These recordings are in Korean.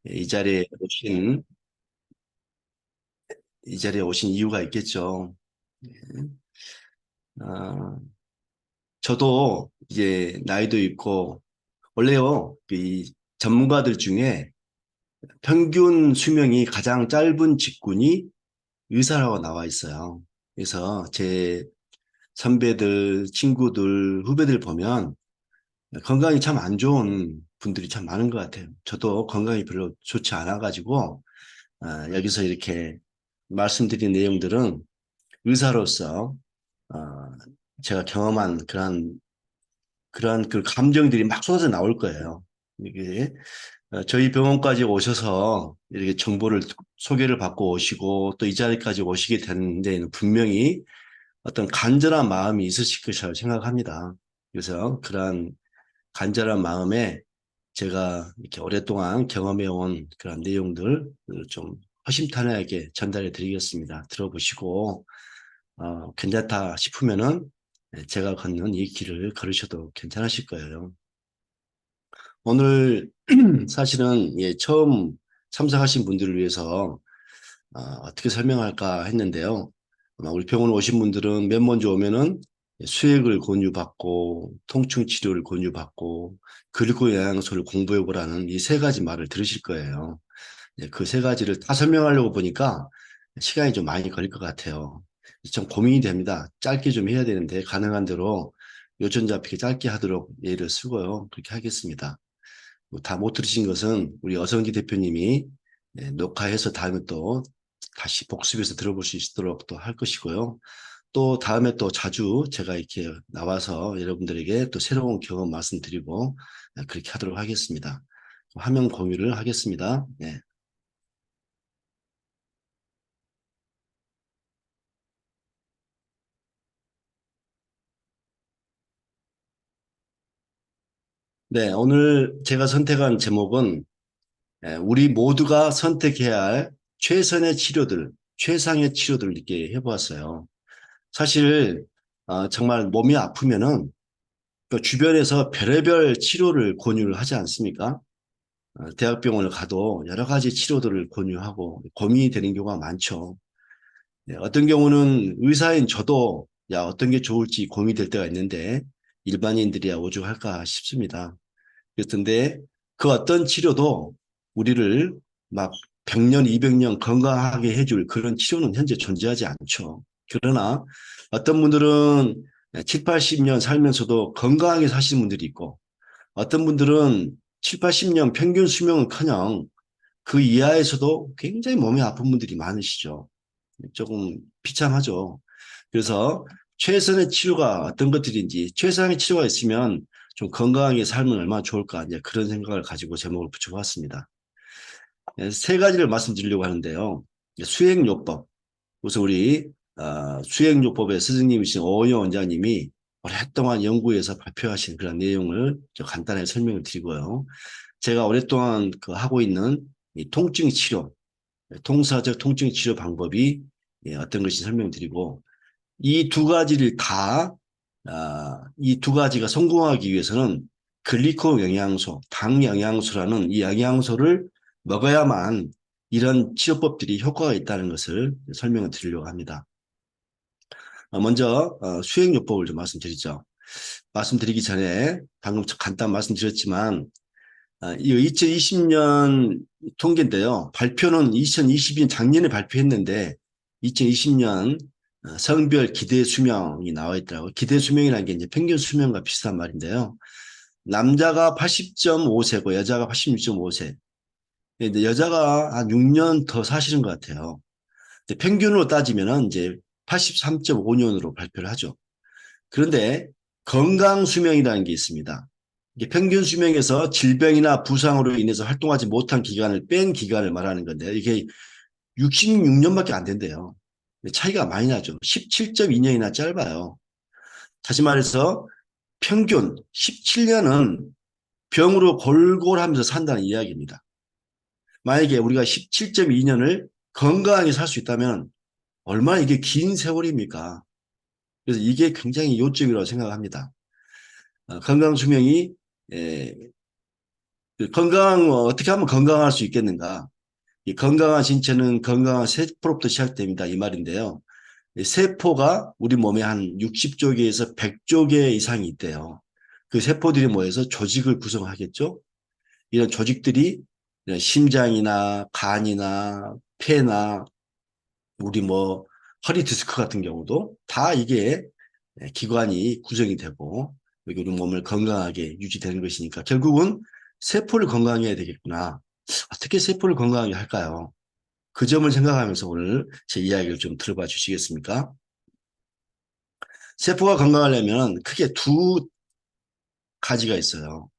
예, 이 자리에 오신 이유가 있겠죠. 아, 저도 이제 나이도 있고, 원래요, 이 전문가들 중에 평균 수명이 가장 짧은 직군이 의사라고 나와 있어요. 그래서 제 선배들, 친구들, 후배들 보면 건강이 참 안 좋은 분들이 참 많은 것 같아요. 저도 건강이 별로 좋지 않아가지고, 여기서 이렇게 말씀드린 내용들은 의사로서 어, 제가 경험한 그러한 그 감정들이 막 쏟아져 나올 거예요. 이게 저희 병원까지 오셔서 이렇게 정보를 소개를 받고 오시고 또 이 자리까지 오시게 되는 데는 분명히 어떤 간절한 마음이 있으실 것이라고 생각합니다. 그래서 그러한 간절한 마음에 제가 이렇게 오랫동안 경험해 온 그런 내용들을 좀 허심탄회하게 전달해 드리겠습니다. 들어보시고 괜찮다 싶으면은 제가 걷는 이 길을 걸으셔도 괜찮으실 거예요. 오늘 사실은 처음 참석하신 분들을 위해서 어떻게 설명할까 했는데요. 아마 우리 병원 오신 분들은 맨 먼저 오면은 수액을 권유받고 통증 치료를 권유받고 그리고 영양소를 공부해보라는 이 세 가지 말을 들으실 거예요. 그 세 가지를 다 설명하려고 보니까 시간이 좀 많이 걸릴 것 같아요. 좀 고민이 됩니다. 짧게 좀 해야 되는데 가능한 대로 요점 잡히게 짧게 하도록 예를 쓰고요. 그렇게 하겠습니다. 다 못 들으신 것은 우리 어성기 대표님이 녹화해서 다음에 또 다시 복습해서 들어볼 수 있도록 또 할 것이고요. 또 다음에 또 자주 제가 이렇게 나와서 여러분들에게 또 새로운 경험 말씀드리고 그렇게 하도록 하겠습니다. 화면 공유를 하겠습니다. 네. 네, 오늘 제가 선택한 제목은 우리 모두가 선택해야 할 최선의 치료들, 최상의 치료들을 이렇게 해보았어요. 사실 정말 몸이 아프면은 그 주변에서 별의별 치료를 권유를 하지 않습니까? 대학병원을 가도 여러 가지 치료들을 권유하고 고민이 되는 경우가 많죠. 네, 어떤 경우는 의사인 저도 야 어떤 게 좋을지 고민이 될 때가 있는데 일반인들이야 오죽할까 싶습니다. 그렇던데 그 어떤 치료도 우리를 막 100년, 200년 건강하게 해줄 그런 치료는 현재 존재하지 않죠. 그러나 어떤 분들은 7, 80년 살면서도 건강하게 사시는 분들이 있고 어떤 분들은 7, 80년 평균 수명은커녕 그 이하에서도 굉장히 몸이 아픈 분들이 많으시죠. 조금 비참하죠. 그래서 최선의 치료가 어떤 것들인지 최선의 치료가 있으면 좀 건강하게 살면 얼마나 좋을까 이제 그런 생각을 가지고 제목을 붙여봤습니다. 세 가지를 말씀드리려고 하는데요. 수행요법. 우선 우리 수행요법의 스승님이신 오은영 원장님이 오랫동안 연구해서 발표하신 그런 내용을 좀 간단하게 설명을 드리고요. 제가 오랫동안 하고 있는 이 통증 치료, 통사적 통증 치료 방법이 어떤 것인지 설명드리고 이 두 가지를 다, 이 두 가지가 성공하기 위해서는 글리코 영양소, 당 영양소라는 이 영양소를 먹어야만 이런 치료법들이 효과가 있다는 것을 설명을 드리려고 합니다. 먼저 수행요법을 좀 말씀드리죠. 말씀드리기 전에 방금 간단 말씀드렸지만 이 2020년 통계인데요. 발표는 2022년 작년에 발표했는데 2020년 성별 기대 수명이 나와 있더라고요. 기대 수명이라는 게 이제 평균 수명과 비슷한 말인데요. 남자가 80.5세고 여자가 86.5세. 근데 여자가 한 6년 더 사시는 것 같아요. 근데 평균으로 따지면은 이제 83.5년으로 발표를 하죠. 그런데 건강 수명이라는 게 있습니다. 이게 평균 수명에서 질병이나 부상으로 인해서 활동하지 못한 기간을 뺀 기간을 말하는 건데 이게 66년밖에 안 된대요. 차이가 많이 나죠. 17.2년이나 짧아요. 다시 말해서 평균 17년은 병으로 골골하면서 산다는 이야기입니다. 만약에 우리가 17.2년을 건강하게 살 수 있다면 얼마나 이게 긴 세월입니까? 그래서 이게 굉장히 요점이라고 생각합니다. 건강 수명이 어떻게 하면 건강할 수 있겠는가? 이 건강한 신체는 건강한 세포로부터 시작됩니다. 이 말인데요. 이 세포가 우리 몸에 한 60조 개에서 100조 개 이상이 있대요. 그 세포들이 모여서 조직을 구성하겠죠? 이런 조직들이 이런 심장이나 간이나 폐나 우리 뭐 허리 디스크 같은 경우도 다 이게 기관이 구성이 되고 여기 우리 몸을 건강하게 유지되는 것이니까 결국은 세포를 건강해야 되겠구나. 어떻게 세포를 건강하게 할까요? 그 점을 생각하면서 오늘 제 이야기를 좀 들어봐 주시겠습니까? 세포가 건강하려면 크게 두 가지가 있어요.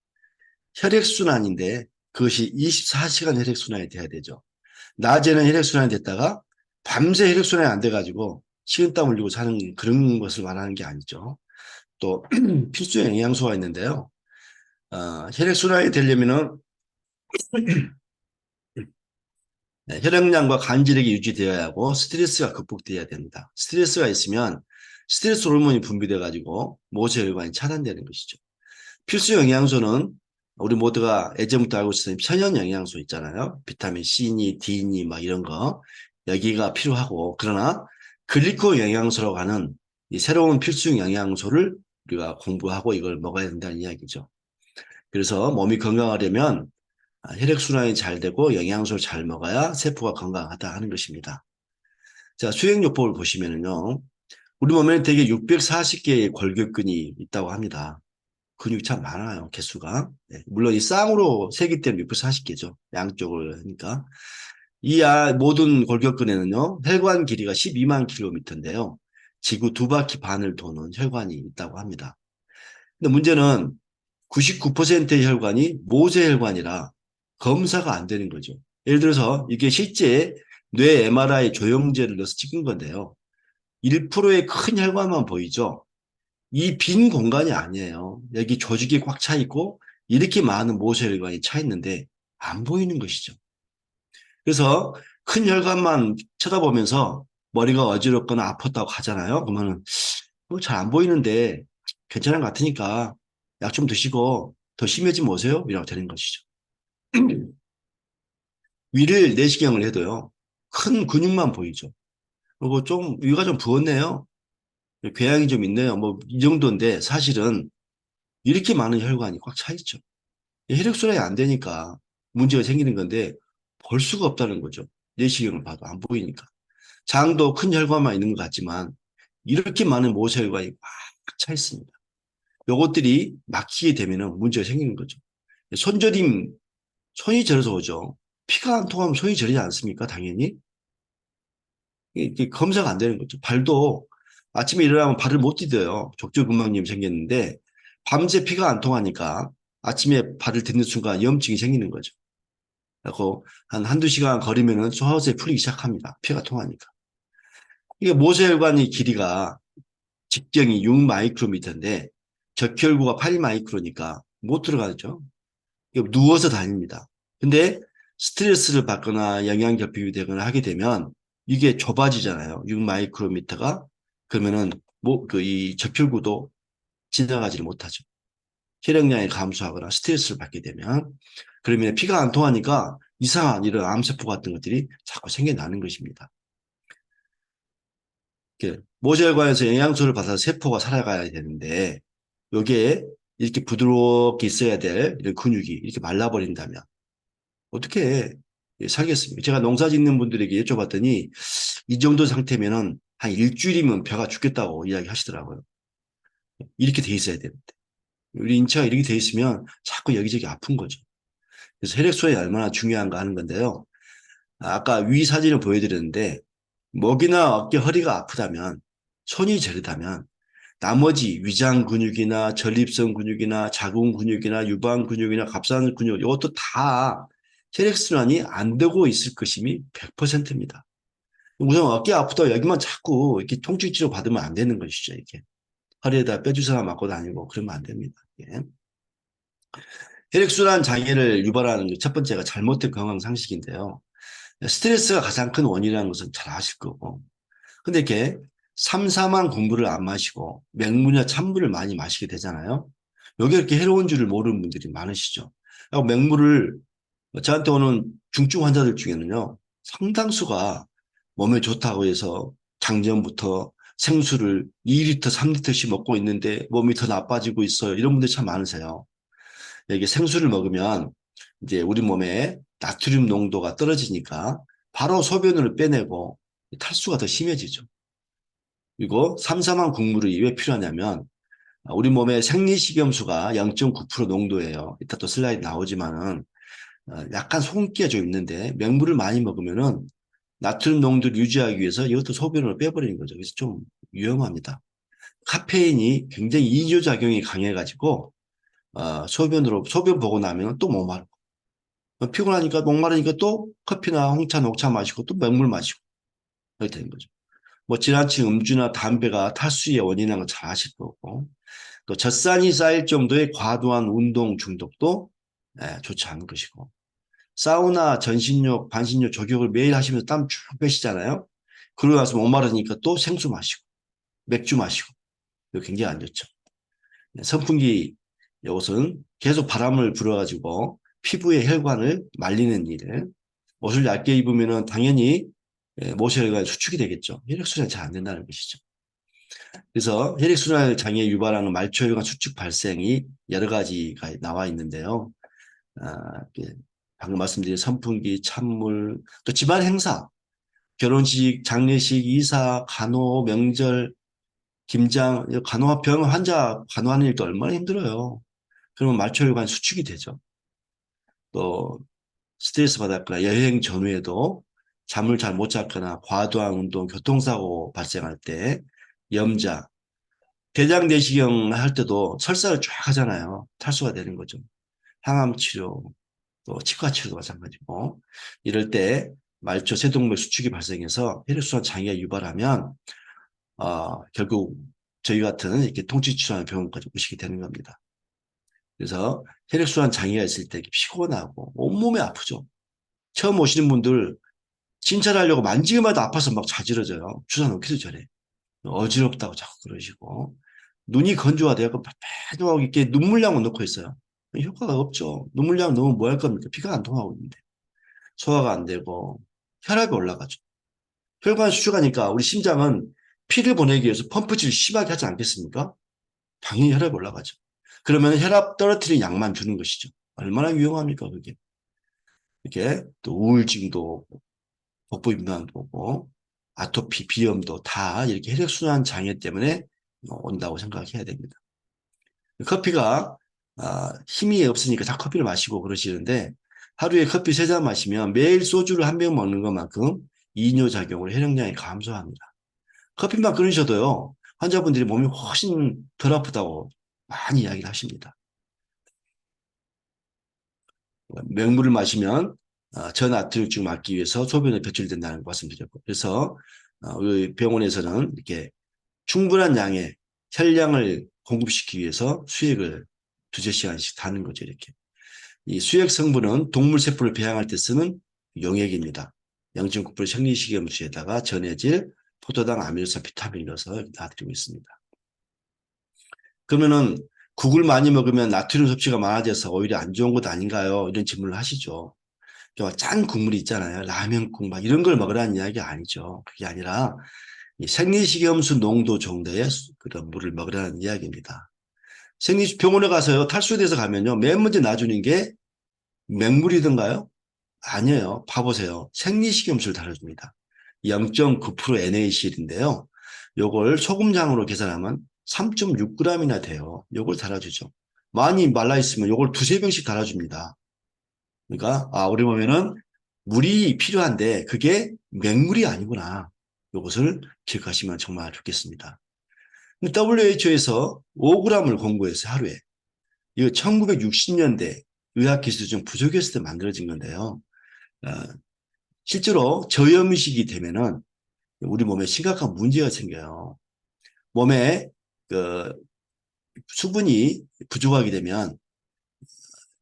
혈액순환인데 그것이 24시간 혈액순환이 돼야 되죠. 낮에는 혈액순환이 됐다가 밤새 혈액순환이 안 돼가지고 식은땀 흘리고 사는 그런 것을 말하는 게 아니죠. 또 필수 영양소가 있는데요. 혈액순환이 되려면은 혈액량과 간질력이 유지되어야 하고 스트레스가 극복되어야 됩니다. 스트레스가 있으면 스트레스 호르몬이 분비돼 가지고 모세혈관이 차단되는 것이죠. 필수 영양소는 우리 모두가 예전부터 알고 있었던 천연 영양소 있잖아요. 비타민 C니 D니 막 이런 거 여기가 필요하고 그러나 글리코 영양소라고 하는 이 새로운 필수 영양소를 우리가 공부하고 이걸 먹어야 된다는 이야기죠. 그래서 몸이 건강하려면 혈액순환이 잘 되고 영양소를 잘 먹어야 세포가 건강하다 하는 것입니다. 자, 수행요법을 보시면은요. 우리 몸에는 대개 640개의 골격근이 있다고 합니다. 근육이 참 많아요, 개수가. 네, 물론 이 쌍으로 세기 때문에 640개죠. 양쪽을 하니까. 모든 골격근에는요, 혈관 길이가 12만 킬로미터인데요. 지구 두 바퀴 반을 도는 혈관이 있다고 합니다. 근데 문제는 99%의 혈관이 모세혈관이라 검사가 안 되는 거죠. 예를 들어서 이게 실제 뇌 MRI 조영제를 넣어서 찍은 건데요. 1%의 큰 혈관만 보이죠. 이 빈 공간이 아니에요. 여기 조직이 꽉 차 있고 이렇게 많은 모세혈관이 차 있는데 안 보이는 것이죠. 그래서 큰 혈관만 쳐다보면서 머리가 어지럽거나 아팠다고 하잖아요. 그러면은 잘 안 보이는데 괜찮은 것 같으니까 약 좀 드시고 더 심해지면 오세요. 이라고 되는 것이죠. 위를 내시경을 해도요. 큰 근육만 보이죠. 그리고 좀 위가 좀 부었네요. 궤양이 좀 있네요. 뭐 이 정도인데 사실은 이렇게 많은 혈관이 꽉 차 있죠. 혈액순환이 안 되니까 문제가 생기는 건데 볼 수가 없다는 거죠. 내시경을 봐도 안 보이니까. 장도 큰 혈관만 있는 것 같지만 이렇게 많은 모세혈관이 꽉 차 있습니다. 요것들이 막히게 되면 문제가 생기는 거죠. 손저림, 손이 저려서 오죠. 피가 안 통하면 손이 저리지 않습니까? 당연히. 이게 검사가 안 되는 거죠. 발도 아침에 일어나면 발을 못 디뎌요. 족저근막염 생겼는데 밤새 피가 안 통하니까 아침에 발을 딛는 순간 염증이 생기는 거죠. 그리고 한두 시간 거리면은 서서히 풀리기 시작합니다. 피가 통하니까. 이게 모세혈관의 길이가 직경이 6 마이크로미터인데 적혈구가 8 마이크로니까 못 들어가죠. 누워서 다닙니다. 근데 스트레스를 받거나 영양 결핍이 되거나 하게 되면 이게 좁아지잖아요. 6 마이크로미터가 그러면은 이 적혈구도 지나가지를 못하죠. 혈액량이 감소하거나 스트레스를 받게 되면 그러면 피가 안 통하니까 이상한 이런 암세포 같은 것들이 자꾸 생겨나는 것입니다. 모세혈관에서 영양소를 받아서 세포가 살아가야 되는데 여기에 이렇게 부드럽게 있어야 될 이런 근육이 이렇게 말라버린다면 어떻게 살겠습니까? 제가 농사 짓는 분들에게 여쭤봤더니 이 정도 상태면은 한 일주일이면 벼가 죽겠다고 이야기하시더라고요. 이렇게 돼 있어야 되는데 우리 인체가 이렇게 돼 있으면 자꾸 여기저기 아픈 거죠. 그래서 혈액순환이 얼마나 중요한가 하는 건데요. 아까 위 사진을 보여드렸는데 목이나 어깨, 허리가 아프다면 손이 저리다면 나머지 위장 근육이나 전립선 근육이나 자궁 근육이나 유방 근육이나 갑상 근육 이것도 다 혈액순환이 안 되고 있을 것임이 100%입니다. 우선 어깨 아프다 여기만 자꾸 이렇게 통증 치료 받으면 안 되는 것이죠. 이게 허리에다 뼈주사 맞고 다니고 그러면 안 됩니다. 예. 혈액순환 장애를 유발하는 첫 번째가 잘못된 건강 상식인데요. 스트레스가 가장 큰 원인이라는 것은 잘 아실 거고. 근데 이렇게 삼삼한 공부를 안 마시고 맹물이나 찬물을 많이 마시게 되잖아요. 여기 이렇게 해로운 줄을 모르는 분들이 많으시죠. 맹물을 저한테 오는 중증 환자들 중에는요, 상당수가 몸에 좋다고 해서 작년부터 생수를 2리터, 3리터씩 먹고 있는데 몸이 더 나빠지고 있어요. 이런 분들이 참 많으세요. 이게 생수를 먹으면 이제 우리 몸에 나트륨 농도가 떨어지니까 바로 소변을 빼내고 탈수가 더 심해지죠. 그리고 삼삼한 국물이 왜 필요하냐면 우리 몸에 생리식염수가 0.9% 농도예요. 이따 또 슬라이드 나오지만은 약간 소금기가 좀 있는데 맹물을 많이 먹으면은 나트륨 농도를 유지하기 위해서 이것도 소변으로 빼버리는 거죠. 그래서 좀 위험합니다. 카페인이 굉장히 이뇨작용이 강해가지고 소변 보고 나면 또 목마르고 피곤하니까 목마르니까 또 커피나 홍차, 녹차 마시고 또 맹물 마시고 이렇게 되는 거죠. 뭐 지나친 음주나 담배가 탈수의 원인이라는 걸 잘 아실 거고 또 젖산이 쌓일 정도의 과도한 운동 중독도 좋지 않은 것이고 사우나, 전신욕, 반신욕, 조격을 매일 하시면서 땀 쭉 빼시잖아요. 그러고 나서 목마르니까 또 생수 마시고 맥주 마시고 이거 굉장히 안 좋죠. 선풍기 이것은 계속 바람을 불어가지고 피부의 혈관을 말리는 일. 옷을 얇게 입으면은 당연히 모세혈관 수축이 되겠죠. 혈액순환이 잘 안 된다는 것이죠. 그래서 혈액순환 장애 유발하는 말초혈관 수축 발생이 여러 가지가 나와 있는데요. 방금 말씀드린 선풍기, 찬물, 또 집안 행사, 결혼식, 장례식, 이사, 간호, 명절, 김장, 간호병 환자 간호하는 일도 얼마나 힘들어요. 그러면 말초혈관 수축이 되죠. 또 스트레스 받았거나 여행 전후에도 잠을 잘 못 잤거나 과도한 운동, 교통사고 발생할 때 염자, 대장 내시경 할 때도 설사를 쫙 하잖아요. 탈수가 되는 거죠. 항암 치료, 또 치과 치료도 마찬가지고 이럴 때 말초 세동맥 수축이 발생해서 혈액순환 장애가 유발하면 결국 저희 같은 이렇게 통증치료하는 병원까지 오시게 되는 겁니다. 그래서 혈액순환 장애가 있을 때 피곤하고 온몸이 아프죠. 처음 오시는 분들 진찰하려고 만지기만 해도 아파서 막 자지러져요. 주사 놓기도 전에. 어지럽다고 자꾸 그러시고 눈이 건조하대요. 빼도 이렇게 눈물량을 넣고 있어요. 효과가 없죠. 눈물량 넣으면 뭐 할 겁니까? 피가 안 통하고 있는데. 소화가 안 되고 혈압이 올라가죠. 혈관 수축하니까 우리 심장은 피를 보내기 위해서 펌프질을 심하게 하지 않겠습니까? 당연히 혈압이 올라가죠. 그러면 혈압 떨어뜨리는 약만 주는 것이죠. 얼마나 위험합니까, 그게. 이렇게 또 우울증도 복부 비만도 오고 아토피, 비염도 다 이렇게 혈액순환 장애 때문에 온다고 생각해야 됩니다. 커피가 힘이 없으니까 다 커피를 마시고 그러시는데 하루에 커피 3잔 마시면 매일 소주를 한 병 먹는 것만큼 이뇨작용으로 혈액량이 감소합니다. 커피만 끊으셔도요. 환자분들이 몸이 훨씬 덜 아프다고 많이 이야기를 하십니다. 맹물을 마시면 저나트륨증 막기 위해서 소변에 배출된다는 말씀드렸고 그래서 우리 병원에서는 이렇게 충분한 양의 혈량을 공급시키기 위해서 수액을 2~3시간씩 타는 거죠. 이렇게. 이 수액 성분은 동물 세포를 배양할 때 쓰는 용액입니다. 0.9% 생리식염수에다가 전해질 포도당, 아미노산, 비타민을 넣어서 놔드리고 있습니다. 그러면은 국을 많이 먹으면 나트륨 섭취가 많아져서 오히려 안 좋은 것 아닌가요? 이런 질문을 하시죠. 짠 국물이 있잖아요. 라면국 막 이런 걸 먹으라는 이야기가 아니죠. 그게 아니라 생리식염수 농도 정도의 그런 물을 먹으라는 이야기입니다. 병원에 가서요. 탈수돼서 가면요. 맨 먼저 놔주는 게 맹물이던가요? 아니에요. 봐보세요. 생리식염수를 달아줍니다. 0.9% NaCl인데요. 요걸 소금장으로 계산하면 3.6g이나 돼요. 요걸 달아주죠. 많이 말라있으면 요걸 2~3병씩 달아줍니다. 그러니까 우리 몸에는 물이 필요한데 그게 맹물이 아니구나. 요것을 기억하시면 정말 좋겠습니다. WHO에서 5g을 권고했어요. 하루에. 이거 1960년대 의학기술이 좀 부족했을 때 만들어진 건데요. 실제로 저염식이 되면은 우리 몸에 심각한 문제가 생겨요. 몸에 그 수분이 부족하게 되면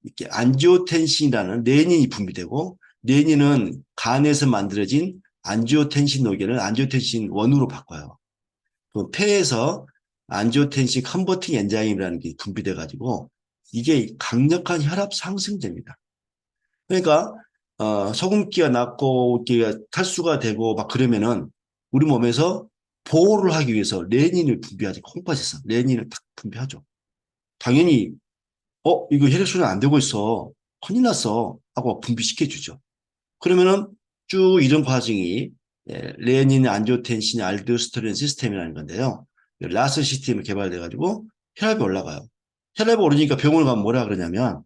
이렇게 안지오텐신이라는 레닌이 분비되고 레닌은 간에서 만들어진 안지오텐신 노겐을 안지오텐신 1으로 바꿔요. 그 폐에서 안지오텐신 컨버팅 엔자임이라는 게 분비돼 가지고 이게 강력한 혈압 상승제입니다. 그러니까 소금기가 낮고 이게 탈수가 되고 막 그러면은 우리 몸에서 보호를 하기 위해서 레닌을 분비하지. 콩팥에서 레닌을 탁 분비하죠. 당연히 이거 혈액순환 안 되고 있어. 큰일 났어. 하고 분비시켜주죠. 그러면은 쭉 이런 과정이 레닌, 안지오텐신, 알도스테론 시스템이라는 건데요. 라스 시스템이 개발돼가지고 혈압이 올라가요. 혈압이 오르니까 병원을 가면 뭐라 그러냐면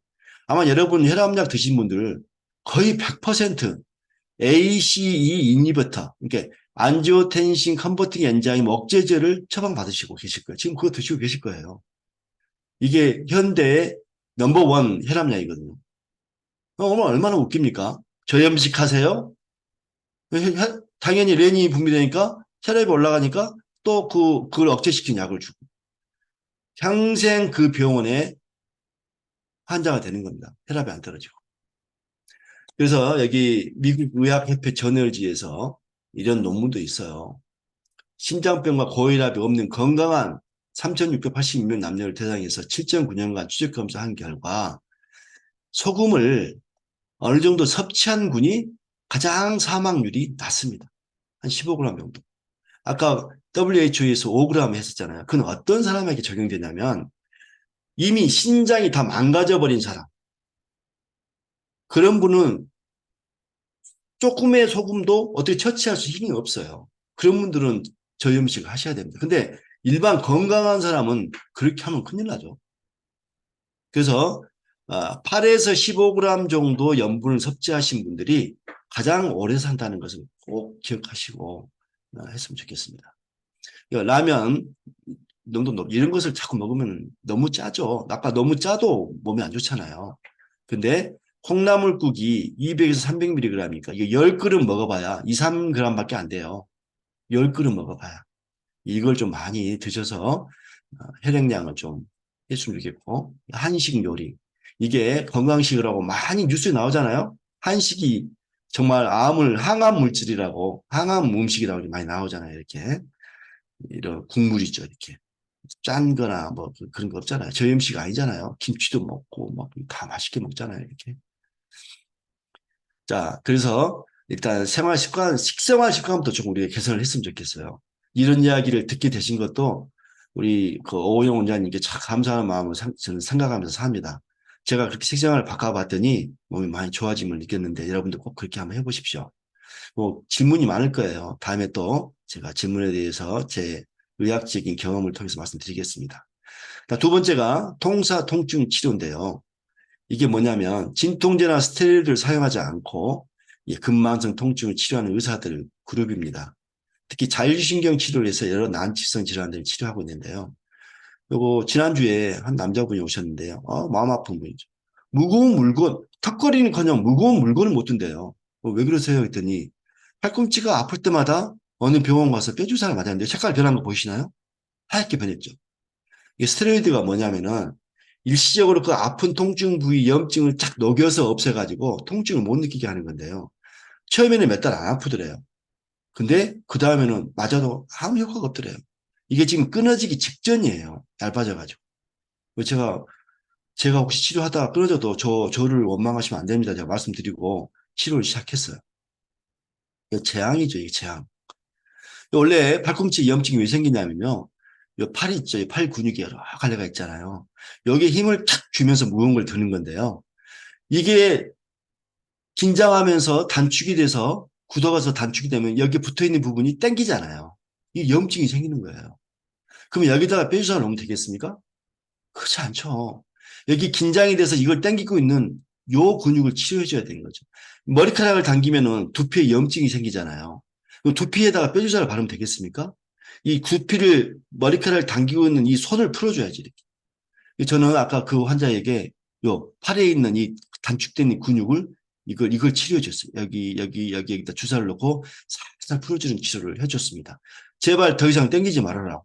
아마 여러분 혈압약 드신 분들 거의 100% ACE 인히비터, 그러니까 안지오텐신 컨버팅 엔자임 억제제를 처방받으시고 계실 거예요. 지금 그거 드시고 계실 거예요. 이게 현대의 넘버원 혈압약이거든요. 얼마나 웃깁니까? 저염식 하세요? 당연히 렌이 분비되니까 혈압이 올라가니까 또 그걸 억제시킨 약을 주고 평생 그 병원에 환자가 되는 겁니다. 혈압이 안 떨어지고. 그래서 여기 미국 의학협회 저널지에서 이런 논문도 있어요. 심장병과 고혈압이 없는 건강한 3,682명 남녀를 대상해서 7.9년간 추적 검사한 결과 소금을 어느 정도 섭취한 군이 가장 사망률이 낮습니다. 한 15g 정도. 아까 WHO에서 5g 했었잖아요. 그건 어떤 사람에게 적용되냐면 이미 신장이 다 망가져버린 사람. 그런 분은 조금의 소금도 어떻게 처치할 수 힘이 없어요. 그런 분들은 저염식을 하셔야 됩니다. 근데 일반 건강한 사람은 그렇게 하면 큰일 나죠. 그래서 8에서 15g 정도 염분을 섭취하신 분들이 가장 오래 산다는 것을 꼭 기억하시고 했으면 좋겠습니다. 라면 농도 높 이런 것을 자꾸 먹으면 너무 짜죠. 아까 너무 짜도 몸에 안 좋잖아요. 근데 콩나물국이 200에서 300mg이니까 이거 10그릇 먹어봐야 2, 3g밖에 안 돼요. 10그릇 먹어봐야. 이걸 좀 많이 드셔서 혈액량을 좀 했으면 좋겠고 한식 요리. 이게 건강식이라고 많이 뉴스에 나오잖아요. 한식이 정말 암을 항암 물질이라고 항암 음식이라고 많이 나오잖아요. 이렇게 이런 국물이죠. 이렇게 짠 거나 뭐 그런 거 없잖아요. 저염식 아니잖아요. 김치도 먹고 막 다 맛있게 먹잖아요. 이렇게. 자, 그래서 일단 생활 습관, 식생활 습관부터 좀 우리가 개선을 했으면 좋겠어요. 이런 이야기를 듣게 되신 것도 우리 그 오호영 원장님께 참 감사하는 마음을 저는 생각하면서 삽니다. 제가 그렇게 식생활을 바꿔봤더니 몸이 많이 좋아짐을 느꼈는데 여러분들 꼭 그렇게 한번 해보십시오. 뭐 질문이 많을 거예요. 다음에 또 제가 질문에 대해서 제 의학적인 경험을 통해서 말씀드리겠습니다. 두 번째가 통사 통증 치료인데요. 이게 뭐냐면 진통제나 스테로이드를 사용하지 않고 근만성 통증을 치료하는 의사들 그룹입니다. 특히 자율신경 치료를 해서 여러 난치성 질환들을 치료하고 있는데요. 그리고 지난주에 한 남자분이 오셨는데요. 마음 아픈 분이죠. 무거운 물건, 턱걸이는커녕 무거운 물건을 못 든대요. 왜 그러세요? 했더니 팔꿈치가 아플 때마다 어느 병원 가서 뼈주사를 맞았는데 색깔 변한 거 보이시나요? 하얗게 변했죠. 이 스테로이드가 뭐냐면은 일시적으로 그 아픈 통증 부위 염증을 쫙 녹여서 없애가지고 통증을 못 느끼게 하는 건데요. 처음에는 몇 달 안 아프더래요. 근데 그 다음에는 맞아도 아무 효과가 없더래요. 이게 지금 끊어지기 직전이에요. 얇아져가지고. 제가 혹시 치료하다가 끊어져도 저를 원망하시면 안 됩니다. 제가 말씀드리고 치료를 시작했어요. 이게 재앙이죠, 이게 재앙. 원래 팔꿈치 염증이 왜 생기냐면요. 이 팔 있죠. 이 팔 근육이 여러 갈래가 있잖아요. 여기에 힘을 탁 주면서 무거운 걸 드는 건데요. 이게 긴장하면서 단축이 돼서 굳어가서 단축이 되면 여기 붙어 있는 부분이 땡기잖아요. 이 염증이 생기는 거예요. 그러면 여기다가 뼈주사를 놓으면 되겠습니까? 그렇지 않죠. 여기 긴장이 돼서 이걸 땡기고 있는 요 근육을 치료해줘야 되는 거죠. 머리카락을 당기면은 두피에 염증이 생기잖아요. 그럼 두피에다가 뼈주사를 바르면 되겠습니까? 이 두피를 머리카락을 당기고 있는 이 손을 풀어줘야지. 이렇게. 저는 아까 그 환자에게 요 팔에 있는 이 단축된 이 근육을 이걸 치료해 줬어요. 여기다 주사를 놓고 살살 풀어주는 치료를 해줬습니다. 제발 더 이상 땡기지 말아라.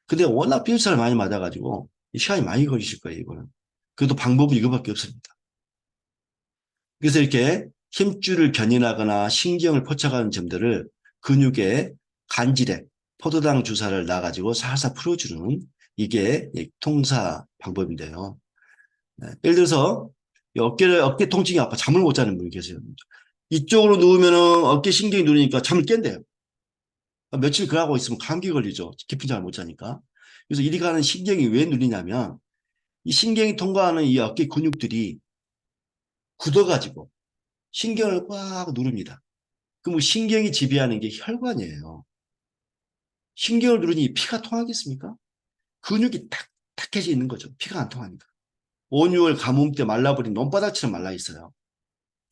근데 워낙 뼈주사를 많이 맞아가지고 시간이 많이 걸리실 거예요, 이거는. 그래도 방법은 이거밖에 없습니다. 그래서 이렇게 힘줄을 견인하거나 신경을 포착하는 점들을 근육에 간질에 포도당 주사를 놔가지고 살살 풀어주는 이게 통사 방법인데요. 네. 예를 들어서 어깨 통증이 아파 잠을 못 자는 분이 계세요. 이쪽으로 누우면은 어깨 신경이 누르니까 잠을 깬대요. 며칠 그러고 있으면 감기 걸리죠. 깊은 잠을 못 자니까. 그래서 이리 가는 신경이 왜 눌리냐면 이 신경이 통과하는 이 어깨 근육들이 굳어가지고 신경을 꽉 누릅니다. 그럼 신경이 지배하는 게 혈관이에요. 신경을 누르니 피가 통하겠습니까? 근육이 탁탁해져 있는 거죠. 피가 안 통하니까. 5, 6월 가뭄 때 말라버린 논바닥처럼 말라 있어요.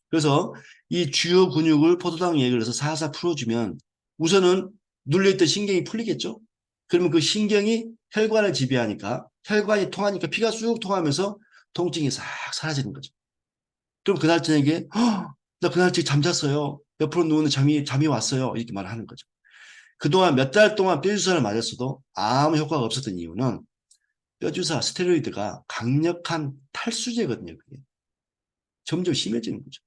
그래서 이 주요 근육을 포도당 얘기를 해서 살살 풀어주면 우선은 눌려있던 신경이 풀리겠죠. 그러면 그 신경이 혈관을 지배하니까 혈관이 통하니까 피가 쑥 통하면서 통증이 싹 사라지는 거죠. 그럼 그날 저녁에 나 그날 저녁 잠잤어요. 옆으로 누우는 잠이 왔어요. 이렇게 말하는 거죠. 그동안 몇 달 동안 뼈주사를 맞았어도 아무 효과가 없었던 이유는 뼈주사 스테로이드가 강력한 탈수제거든요. 그게. 점점 심해지는 거죠.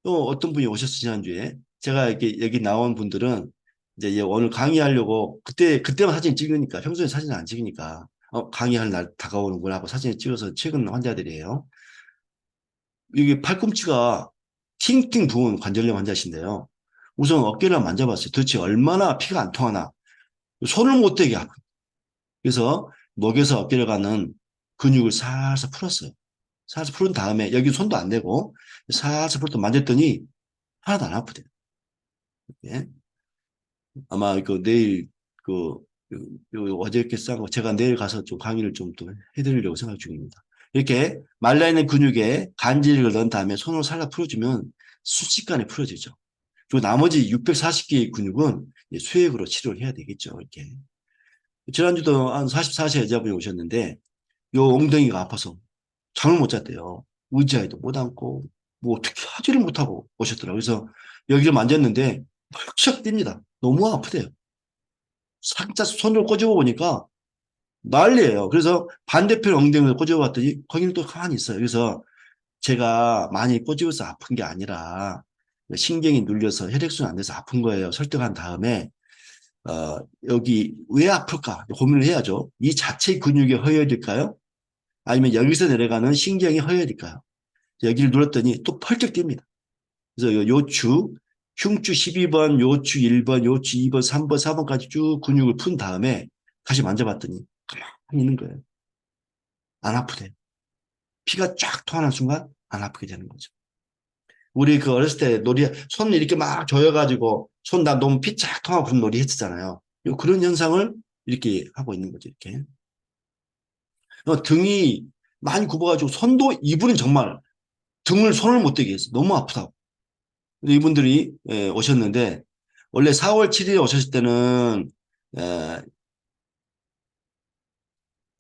또 어떤 분이 오셨어요, 지난주에. 제가 이렇게 여기 나온 분들은 이제 오늘 강의하려고 그때만 사진 찍으니까 평소에 사진을 안 찍으니까 강의할 날 다가오는구나 하고 사진을 찍어서 최근 환자들이에요. 이게 팔꿈치가 팅팅 부은 관절염 환자신데요. 우선 어깨를 만져봤어요. 도대체 얼마나 피가 안 통하나. 손을 못 대게 아픈. 그래서 목에서 어깨를 가는 근육을 살살 풀었어요. 살살 풀은 다음에 여기 손도 안 대고 살살 풀었더 만졌더니 하나도 안 아프대요. 예? 아마 그 내일 그 어저께 싼 거 제가 내일 가서 좀 강의를 좀 또 해드리려고 생각 중입니다. 이렇게 말라있는 근육에 간질을 넣은 다음에 손으로 살짝 풀어주면 순식간에 풀어지죠. 그리고 나머지 640개의 근육은 수액으로 치료를 해야 되겠죠. 이렇게. 지난주도 한 44세 여자분이 오셨는데 요 엉덩이가 아파서 잠을 못 잤대요. 의자에도 못 앉고 뭐 어떻게 하지를 못하고 오셨더라고요. 그래서 여기를 만졌는데 펄쩍 뜁니다. 너무 아프대요. 살짝 손을 꼬집어 보니까 난리예요. 그래서 반대편 엉덩이를 꼬집어 봤더니 거기는 또 가만히 있어요. 그래서 제가 많이 꼬집어서 아픈 게 아니라 신경이 눌려서 혈액순환 안 돼서 아픈 거예요. 설득한 다음에 여기 왜 아플까 고민을 해야죠. 이 자체 근육이 허여질까요? 아니면 여기서 내려가는 신경이 허여질까요? 여기를 눌렀더니 또 펄쩍 뜁니다. 그래서 요추, 흉추 12번, 요추 1번, 요추 2번, 3번, 4번까지 쭉 근육을 푼 다음에 다시 만져봤더니 가만히 있는 거예요. 안 아프대. 피가 쫙 통하는 순간 안 아프게 되는 거죠. 우리 그 어렸을 때 손 이렇게 막 조여가지고 손 나 너무 피 쫙 통하고 그런 놀이 했었잖아요. 그런 현상을 이렇게 하고 있는 거죠. 이렇게. 등이 많이 굽어가지고 이분은 정말 등을 손을 못 대게 했어. 너무 아프다고. 이분들이 오셨는데 원래 4월 7일에 오셨을 때는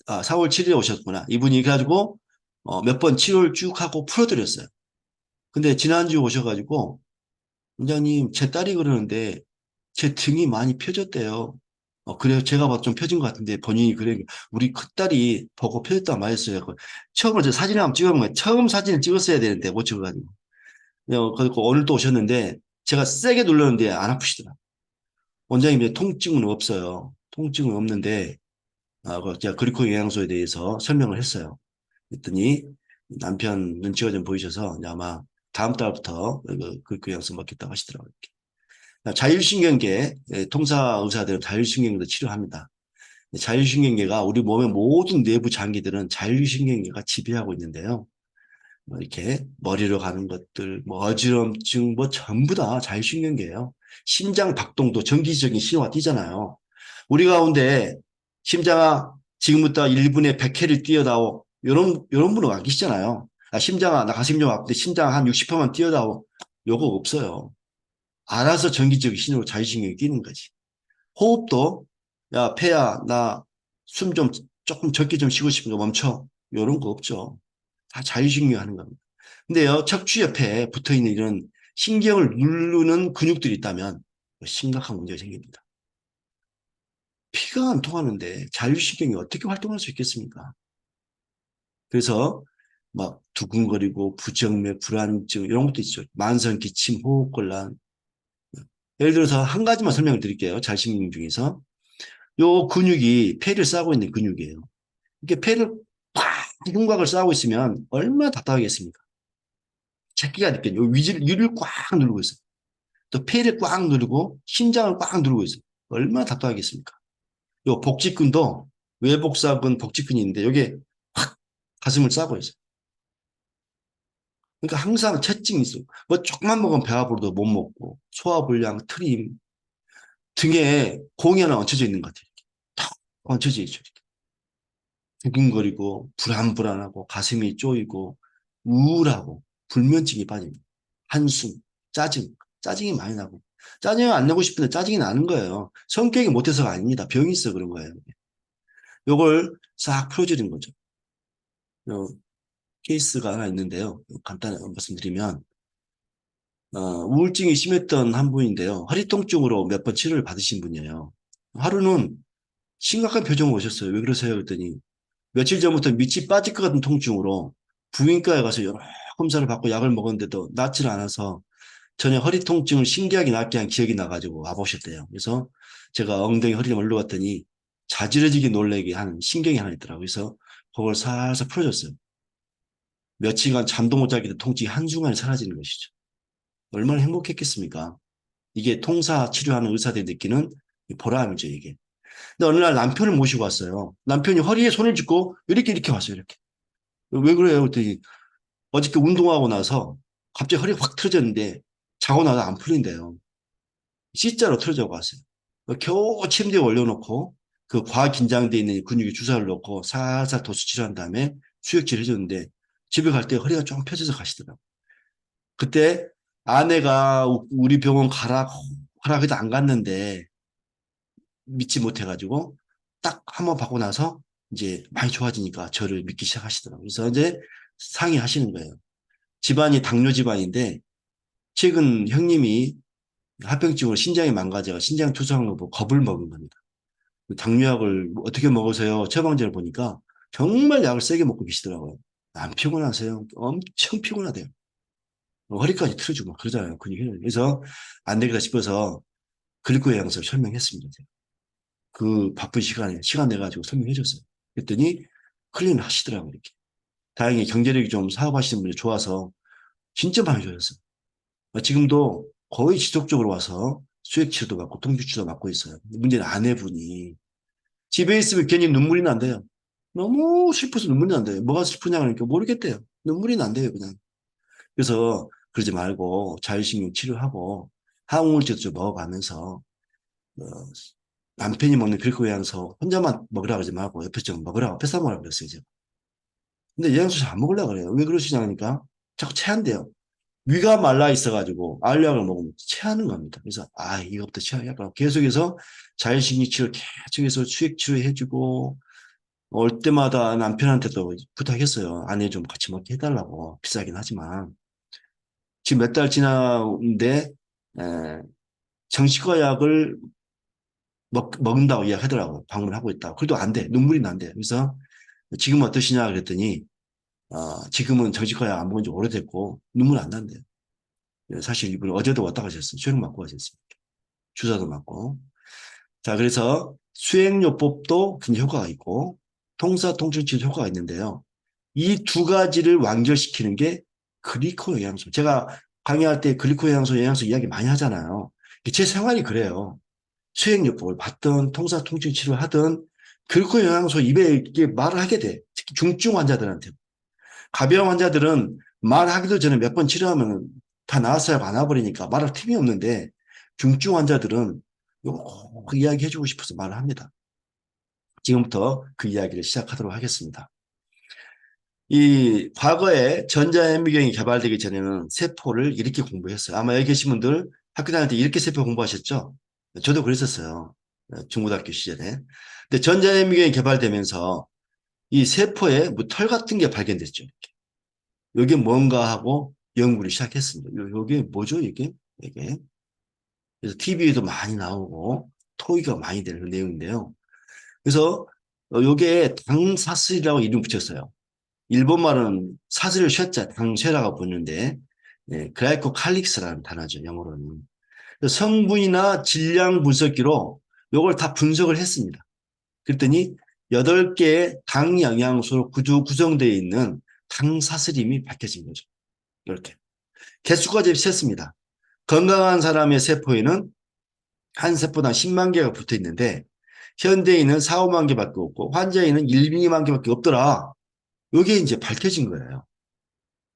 4월 7일에 오셨구나. 이분이 그래가지고 몇 번 치료를 쭉 하고 풀어드렸어요. 근데 지난주에 오셔가지고 원장님 제 딸이 그러는데 제 등이 많이 펴졌대요. 그래요. 제가 봐도 좀 펴진 것 같은데 본인이 그래. 우리 큰딸이 보고 펴졌다 말했어요. 처음으로 저 사진을 한번 찍어본 거예요. 처음 사진을 찍었어야 되는데 못 찍어가지고. 그리고 오늘 또 오셨는데 제가 세게 눌렀는데 안 아프시더라. 원장님이 통증은 없어요. 통증은 없는데 제가 그리코 영양소에 대해서 설명을 했어요. 그랬더니 남편 눈치가 좀 보이셔서 아마 다음 달부터 그리코 영양소 먹겠다고 하시더라고요. 자율신경계 통사 의사들은 자율신경계도 치료합니다. 자율신경계가 우리 몸의 모든 내부 장기들은 자율신경계가 지배하고 있는데요. 이렇게 머리로 가는 것들, 어지럼증, 전부 다 자율신경계예요. 심장 박동도 정기적인 신호가 뛰잖아요. 우리 가운데 심장아 지금부터 1분에 100회를 뛰어다오. 이런 분은 안 계시잖아요. 심장아 나 가슴 좀 아픈데 심장 한 60회만 뛰어다오. 요거 없어요. 알아서 정기적인 신호로 자율신경이 뛰는 거지. 호흡도 야 폐야 나 숨 좀 조금 적게 좀 쉬고 싶은 거 멈춰. 이런 거 없죠. 다 자율신경이 하는 겁니다. 근데요 척추 옆에 붙어있는 이런 신경을 누르는 근육들이 있다면 심각한 문제가 생깁니다. 피가 안 통하는데 자율신경이 어떻게 활동할 수 있겠습니까? 그래서 막 두근거리고 부정맥, 불안증 이런 것도 있죠. 만성 기침, 호흡곤란. 예를 들어서 한 가지만 설명을 드릴게요. 자율신경 중에서 요 근육이 폐를 싸고 있는 근육이에요. 이게 폐를 팍 흉곽을 싸우고 있으면 얼마나 답답하겠습니까? 찾기가 느껴요. 위를 꽉 누르고 있어요. 또 폐를 꽉 누르고 심장을 꽉 누르고 있어요. 얼마나 답답하겠습니까? 요 복직근도 외복사근 복직근이 있는데 여기에 확 가슴을 싸고 있어요. 그러니까 항상 채증이 있어요. 뭐 조금만 먹으면 배가 부르도 못 먹고 소화불량, 트림 등에 공이 하나 얹혀져 있는 것 같아요. 탁 얹혀져 있죠. 이렇게. 두근거리고 불안불안하고 가슴이 쪼이고 우울하고 불면증이 빠집니다. 한숨, 짜증, 짜증이 많이 나고 짜증을 안 내고 싶은데 짜증이 나는 거예요. 성격이 못해서가 아닙니다. 병이 있어 그런 거예요. 요걸 싹 풀어주는 거죠. 요 케이스가 하나 있는데요. 간단하게 말씀드리면 우울증이 심했던 한 분인데요. 허리 통증으로 몇 번 치료를 받으신 분이에요. 하루는 심각한 표정을 오셨어요. 왜 그러세요? 그랬더니 며칠 전부터 밑이 빠질 것 같은 통증으로 부인과에 가서 여러 검사를 받고 약을 먹었는데도 낫질 않아서 전에 허리 통증을 신기하게 낫게 한 기억이 나가지고 와보셨대요. 그래서 제가 엉덩이 허리를 올려봤더니 자지러지게 놀라게 하는 신경이 하나 있더라고요. 그래서 그걸 살살 풀어줬어요. 며칠간 잠도 못 자게 된 통증이 한순간에 사라지는 것이죠. 얼마나 행복했겠습니까? 이게 통사 치료하는 의사들이 느끼는 보람이죠, 이게. 근데 어느 날 남편을 모시고 왔어요. 남편이 허리에 손을 짚고 이렇게 왔어요, 이렇게. 왜 그래요? 그랬더니 어저께 운동하고 나서 갑자기 허리가 확 틀어졌는데 자고 나서 안 풀린대요. C자로 틀어져고 왔어요. 겨우 침대에 올려놓고 그 과긴장돼 있는 근육에 주사를 놓고 살살 도수 치료한 다음에 수액질 해줬는데 집에 갈 때 허리가 좀 펴져서 가시더라고요. 그때 아내가 우리 병원 가라 하라 해도 안 갔는데 믿지 못해가지고 딱 한 번 받고 나서 이제 많이 좋아지니까 저를 믿기 시작하시더라고요. 그래서 이제 상의하시는 거예요. 집안이 당뇨 집안인데 최근 형님이 합병증으로 신장이 망가져 신장 투석을 보고 겁을 먹은 겁니다. 당뇨약을 어떻게 먹으세요? 처방전을 보니까 정말 약을 세게 먹고 계시더라고요. 안 피곤하세요? 엄청 피곤하대요. 허리까지 틀어주고 막 그러잖아요. 근육이. 그래서 안 되겠다 싶어서 글리코의 양성을 설명했습니다. 그 바쁜 시간에 시간 내가지고 설명해 줬어요. 그랬더니 클린을 하시더라고요. 이렇게. 다행히 경제력이 좀 사업하시는 분이 좋아서 진짜 많이 좋아졌어요. 지금도 거의 지속적으로 와서 수액 치료도 받고 통증 치료도 받고 있어요. 문제는 아내분이 집에 있으면 괜히 눈물이 난대요. 너무 슬퍼서 눈물이 난대요. 뭐가 슬프냐 그러니까 모르겠대요. 눈물이 난대요, 그냥. 그래서 그러지 말고 자율신경 치료하고 항우울제도 좀 먹어가면서 어, 남편이 먹는 글코 영양소 혼자만 먹으라 그러지 말고 옆에서 좀 먹으라고 뺏어 먹으라고 그랬어요, 제가. 근데 영양소 잘 안 먹으려고 그래요. 왜 그러시냐 하니까 자꾸 체한대요. 위가 말라 있어가지고 알약을 먹으면 체하는 겁니다. 그래서 이것부터 체하겠다. 계속해서 자율신경 치료 계속해서 수액 치료해주고 올 때마다 남편한테도 부탁했어요. 아내 좀 같이 먹게 해달라고. 비싸긴 하지만. 지금 몇 달 지났는데 에, 정신과 약을 먹는다고 이야기하더라고요. 방문하고 있다고. 그래도 안 돼. 눈물이 난대. 그래서 지금 어떠시냐 그랬더니 지금은 정신과 약 안 먹은 지 오래됐고 눈물 안 난대요. 사실 이분 어제도 왔다 가셨어요. 수액 맞고 가셨습니다. 주사도 맞고. 자, 그래서 수액요법도 굉장히 효과가 있고 통사통증치료 효과가 있는데요. 이 두 가지를 완결시키는 게 글리코 영양소. 제가 강의할 때 글리코 영양소 이야기 많이 하잖아요. 제 생활이 그래요. 수액요법을 받든 통사통증 치료를 하든 글리코 영양소 입에 이렇게 말을 하게 돼. 특히 중증 환자들한테. 가벼운 환자들은 말하기도 전에 몇 번 치료하면 다 나았어요. 안 와버리니까 말할 틈이 없는데 중증 환자들은 그 이야기 해주고 싶어서 말을 합니다. 지금부터 그 이야기를 시작하도록 하겠습니다. 이 과거에 전자현미경이 개발되기 전에는 세포를 이렇게 공부했어요. 아마 여기 계신 분들 학교 다닐 때 이렇게 세포 공부하셨죠? 저도 그랬었어요. 중고등학교 시절에. 근데 전자현미경이 개발되면서 이 세포에 뭐 털 같은 게 발견됐죠. 이게 뭔가 하고 연구를 시작했습니다. 이게 뭐죠, 이게? 그래서 TV에도 많이 나오고 토의가 많이 되는 내용인데요. 그래서 이게 당사슬이라고 이름 붙였어요. 일본 말은 사슬을 쇠자, 당쇠라고 부르는데 글라이코칼릭스라는 단어죠, 영어로는. 성분이나 질량 분석기로 이걸 다 분석을 했습니다. 그랬더니 8개의 당 영양소로 구성되어 있는 당사슬임이 밝혀진 거죠. 이렇게. 개수까지 셌습니다. 건강한 사람의 세포에는 한 세포당 10만 개가 붙어 있는데 현대인은 4, 5만 개밖에 없고 환자에는 1, 2만 개밖에 없더라. 이게 이제 밝혀진 거예요.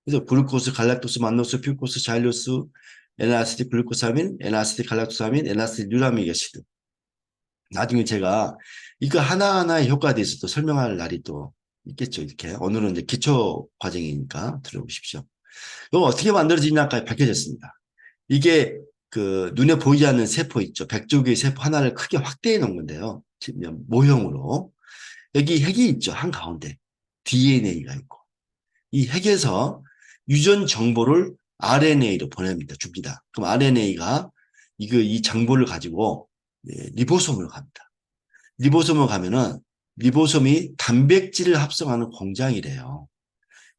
그래서 글루코스, 갈락토스, 만노스, 퓨코스, 자일로스, N아세틸 글루코사민, N아세틸 갈락토사민, N아세틸 유라믹 애시드. 나중에 제가 이거 하나하나의 효과에 대해서 또 설명할 날이 또 있겠죠. 이렇게. 오늘은 이제 기초 과정이니까 들어보십시오. 이거 어떻게 만들어지냐까지 밝혀졌습니다. 이게 그 눈에 보이지 않는 세포 있죠. 백조개의 세포 하나를 크게 확대해 놓은 건데요. 모형으로. 여기 핵이 있죠. 한가운데. DNA가 있고. 이 핵에서 유전 정보를 RNA로 보냅니다. 줍니다. 그럼 RNA가 이 정보를 가지고 리보솜으로 갑니다. 리보솜으로 가면은 리보솜이 단백질을 합성하는 공장이래요.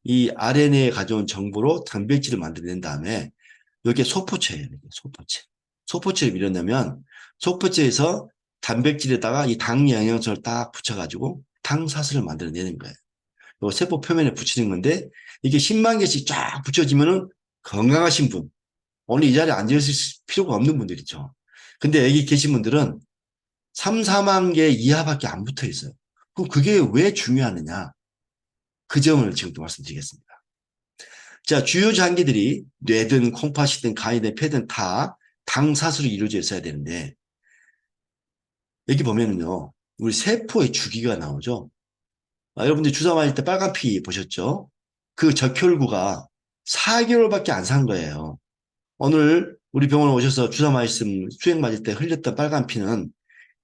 이 RNA에 가져온 정보로 단백질을 만들어낸 다음에 여기에 소포체예요. 소포체. 소포체를 밀어내면 소포체에서 단백질에다가 이 당 영양소를 딱 붙여가지고 당사슬을 만들어내는 거예요. 요 세포 표면에 붙이는 건데 이게 10만 개씩 쫙 붙여지면은 건강하신 분, 오늘 이 자리에 앉아있을 필요가 없는 분들 있죠. 근데 여기 계신 분들은 3, 4만 개 이하밖에 안 붙어 있어요. 그럼 그게 왜 중요하느냐? 그 점을 지금 또 말씀드리겠습니다. 자, 주요 장기들이 뇌든 콩팥이든 간이든 폐든 다 당사슬로 이루어져 있어야 되는데 여기 보면은요. 우리 세포의 주기가 나오죠. 여러분들 주사 맞을 때 빨간 피 보셨죠? 그 적혈구가 4개월밖에 안 산 거예요. 오늘 우리 병원 오셔서 주사 맞으면 수액 맞을 때 흘렸던 빨간 피는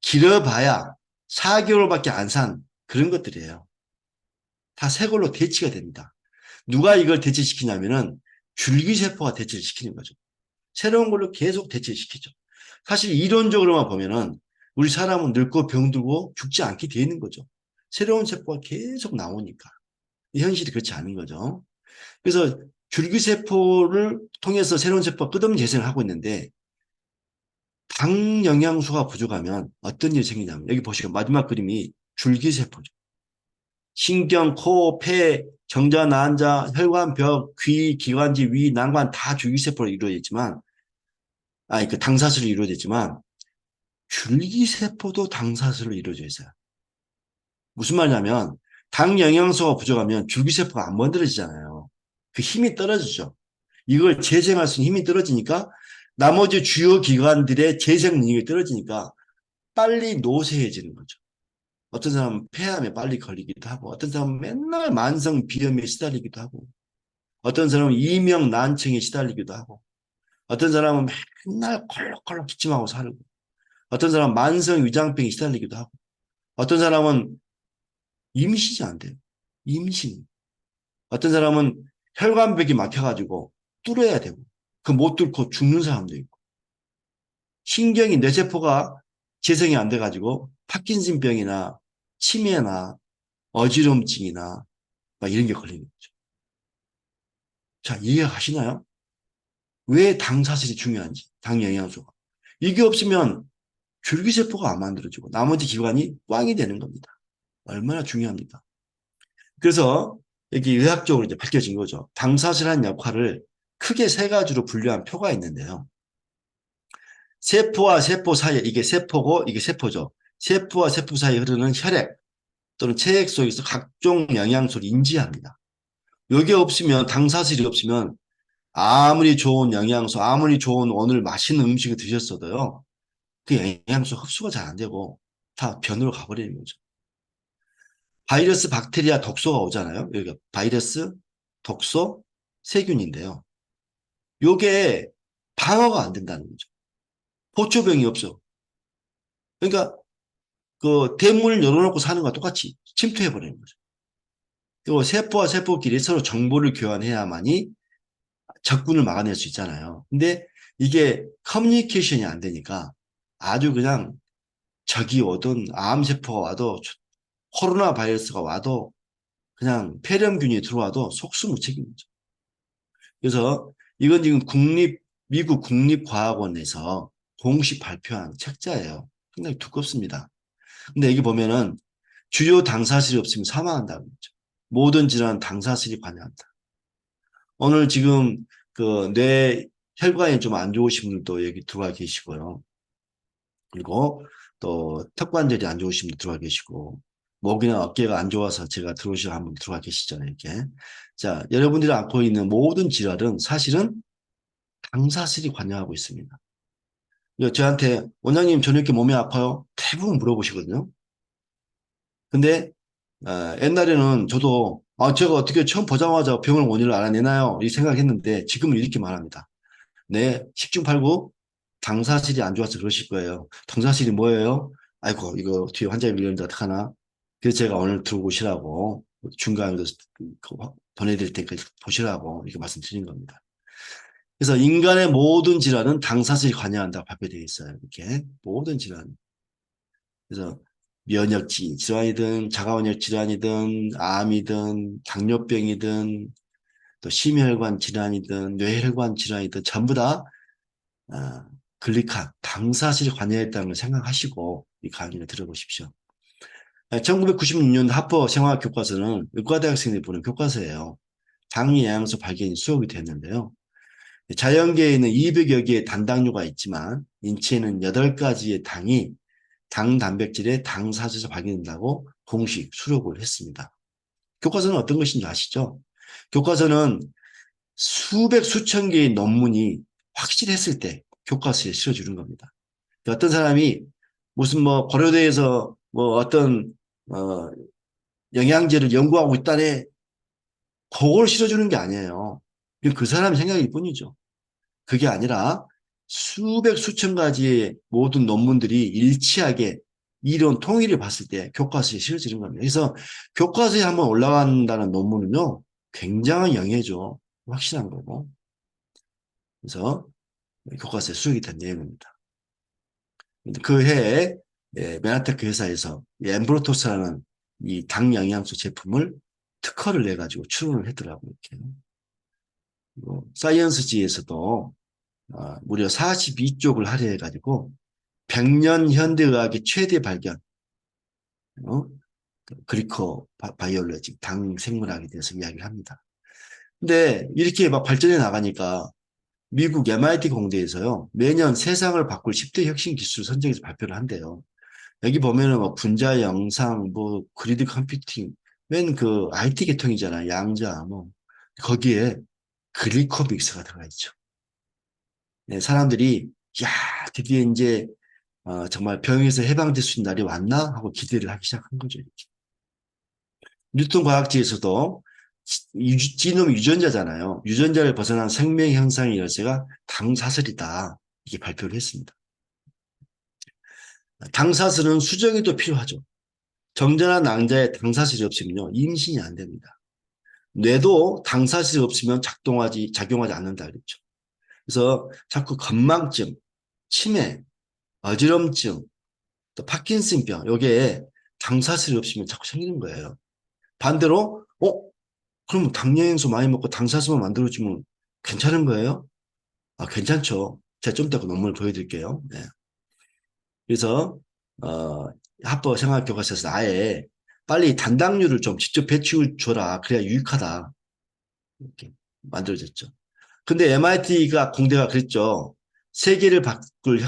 길어봐야 4개월밖에 안 산 그런 것들이에요. 다 새 걸로 대치가 됩니다. 누가 이걸 대체시키냐면은 줄기세포가 대체를 시키는 거죠. 새로운 걸로 계속 대체시키죠. 사실 이론적으로만 보면은 우리 사람은 늙고 병들고 죽지 않게 되어 있는 거죠. 새로운 세포가 계속 나오니까. 현실이 그렇지 않은 거죠. 그래서 줄기세포를 통해서 새로운 세포가 끝없는 재생을 하고 있는데 당 영양소가 부족하면 어떤 일이 생기냐면 여기 보시면 마지막 그림이 줄기세포죠. 신경, 코, 폐, 정자, 난자, 혈관, 벽, 귀, 기관지, 위, 난관 다 줄기세포로 이루어져 있지만 그 당사슬로 이루어져 있지만 줄기세포도 당사슬로 이루어져 있어요. 무슨 말이냐면 당 영양소가 부족하면 줄기세포가 안 만들어지잖아요. 그 힘이 떨어지죠. 이걸 재생할 수 있는 힘이 떨어지니까 나머지 주요 기관들의 재생 능력이 떨어지니까 빨리 노쇠해지는 거죠. 어떤 사람은 폐암에 빨리 걸리기도 하고 어떤 사람은 맨날 만성 비염에 시달리기도 하고 어떤 사람은 이명난청에 시달리기도 하고 어떤 사람은 맨날 콜록콜록 기침하고 살고 어떤 사람은 만성 위장병에 시달리기도 하고 어떤 사람은 임신이 안 돼요. 임신. 어떤 사람은 혈관벽이 막혀가지고 뚫어야 되고 그 못 뚫고 죽는 사람도 있고 신경이 뇌세포가 재생이 안 돼가지고 파킨슨병이나 치매나 어지럼증이나 막 이런 게 걸리는 거죠. 자, 이해가 가시나요? 왜 당사슬이 중요한지, 당 영양소가. 이게 없으면 줄기세포가 안 만들어지고 나머지 기관이 꽝이 되는 겁니다. 얼마나 중요합니까? 그래서 여기 의학적으로 이제 밝혀진 거죠. 당사슬한 역할을 크게 세 가지로 분류한 표가 있는데요. 세포와 세포 사이에 이게 세포고 이게 세포죠. 세포와 세포 사이에 흐르는 혈액 또는 체액 속에서 각종 영양소를 인지합니다. 여기 없으면 당사슬이 없으면 아무리 좋은 영양소, 아무리 좋은 오늘 맛있는 음식을 드셨어도요. 그 영양소 흡수가 잘 안 되고 다 변으로 가버리는 거죠. 바이러스, 박테리아, 독소가 오잖아요. 여기가 바이러스, 독소, 세균인데요. 요게 방어가 안 된다는 거죠. 호초병이 없어. 그러니까 그 대문을 열어놓고 사는 거와 똑같이 침투해버리는 거죠. 그리고 세포와 세포끼리 서로 정보를 교환해야만이 적군을 막아낼 수 있잖아요. 근데 이게 커뮤니케이션이 안 되니까 아주 그냥 적이 오든 암세포가 와도 코로나 바이러스가 와도 그냥 폐렴균이 들어와도 속수무책인 거죠. 그래서 이건 지금 미국 국립과학원에서 공식 발표한 책자예요. 굉장히 두껍습니다. 근데 여기 보면은 주요 당사슬이 없으면 사망한다고 그랬죠. 모든 질환은 당사슬이 관여한다. 오늘 지금 그 뇌 혈관이 좀 안 좋으신 분들도 여기 들어와 계시고요. 그리고 또 턱관절이 안 좋으신 분 들어와 계시고, 목이나 어깨가 안 좋아서 제가 들어오시고 한분 들어와 계시잖아요, 이렇게. 자, 여러분들이 앓고 있는 모든 질환은 사실은 당사슬이 관여하고 있습니다. 저한테 원장님 저녁에 몸이 아파요? 대부분 물어보시거든요. 근데 옛날에는 저도 제가 어떻게 처음 보자마자 병을 원인을 알아내나요? 이 생각했는데 지금은 이렇게 말합니다. 네, 십중팔구 당사실이 안 좋아서 그러실 거예요. 당사실이 뭐예요? 아이고 이거 뒤에 환자가 밀렸는데 어떡하나. 그래서 제가 오늘 들어오시라고 중간에 보내드릴 테니까 보시라고 이렇게 말씀드린 겁니다. 그래서 인간의 모든 질환은 당사슬이 관여한다고 발표되어 있어요. 이렇게 모든 질환. 그래서 면역 질환이든 자가원역 질환이든 암이든 당뇨병이든 또 심혈관 질환이든 뇌혈관 질환이든 전부 다 글리칸, 당사슬이 관여했다는 걸 생각하시고 이 강의를 들어보십시오. 1996년 하버 생화학 교과서는 의과대학생들이 보는 교과서예요. 당 영양소 발견이 수록이 됐는데요. 자연계에 있는 200여 개의 단당류가 있지만 인체에는 8가지의 당이 당 단백질의 당사슬에서 발견된다고 공식 수록을 했습니다. 교과서는 어떤 것인지 아시죠? 교과서는 수백 수천 개의 논문이 확실했을 때 교과서에 실어주는 겁니다. 어떤 사람이 무슨 뭐 고려대에서 뭐 어떤 어 영양제를 연구하고 있다네, 그걸 실어주는 게 아니에요. 그 사람의 생각일 뿐이죠. 그게 아니라 수백 수천 가지의 모든 논문들이 일치하게 이론 통일을 봤을 때 교과서에 실어지는 겁니다. 그래서 교과서에 한번 올라간다는 논문은요, 굉장한 영예죠. 확실한 거고. 그래서 교과서에 수록이 된 내용입니다. 그 해에 메나테크 회사에서 엠브로토스라는 이 당 영양소 제품을 특허를 내가지고 출원을 했더라고요. 이렇게. 사이언스지에서도 무려 42쪽을 할애해가지고 100년 현대의학의 최대 발견, 어? 그리코 바이올로지, 당 생물학에 대해서 이야기를 합니다. 근데 이렇게 막 발전해 나가니까 미국 MIT 공대에서요, 매년 세상을 바꿀 10대 혁신 기술 선정해서 발표를 한대요. 여기 보면은 뭐 분자 영상, 뭐 그리드 컴퓨팅, 맨 그 IT 계통이잖아요. 양자, 뭐. 거기에 글리코믹스가 들어가 있죠. 네, 사람들이, 야, 드디어 이제, 정말 병에서 해방될 수 있는 날이 왔나? 하고 기대를 하기 시작한 거죠. 이렇게. 뉴턴 과학지에서도 지놈 유전자잖아요. 유전자를 벗어난 생명 형상의 열쇠가 당사슬이다. 이게 발표를 했습니다. 당사슬은 수정에도 필요하죠. 정전한 낭자에 당사슬이 없으면요, 임신이 안 됩니다. 뇌도 당사슬이 없으면 작용하지 않는다 그랬죠. 그래서 자꾸 건망증, 치매, 어지럼증, 또 파킨슨병, 요게 당사슬이 없으면 자꾸 생기는 거예요. 반대로, 그럼 당뇨행수 많이 먹고 당사슬만 만들어주면 괜찮은 거예요? 괜찮죠. 제가 좀 이따 그 논문을 보여드릴게요. 네. 그래서, 어, 합법 생활교과서에서 아예 빨리 단당류를 좀 직접 배치해 줘라. 그래야 유익하다. 이렇게 만들어졌죠. 근데 MIT가 공대가 그랬죠. 세계를 바꿀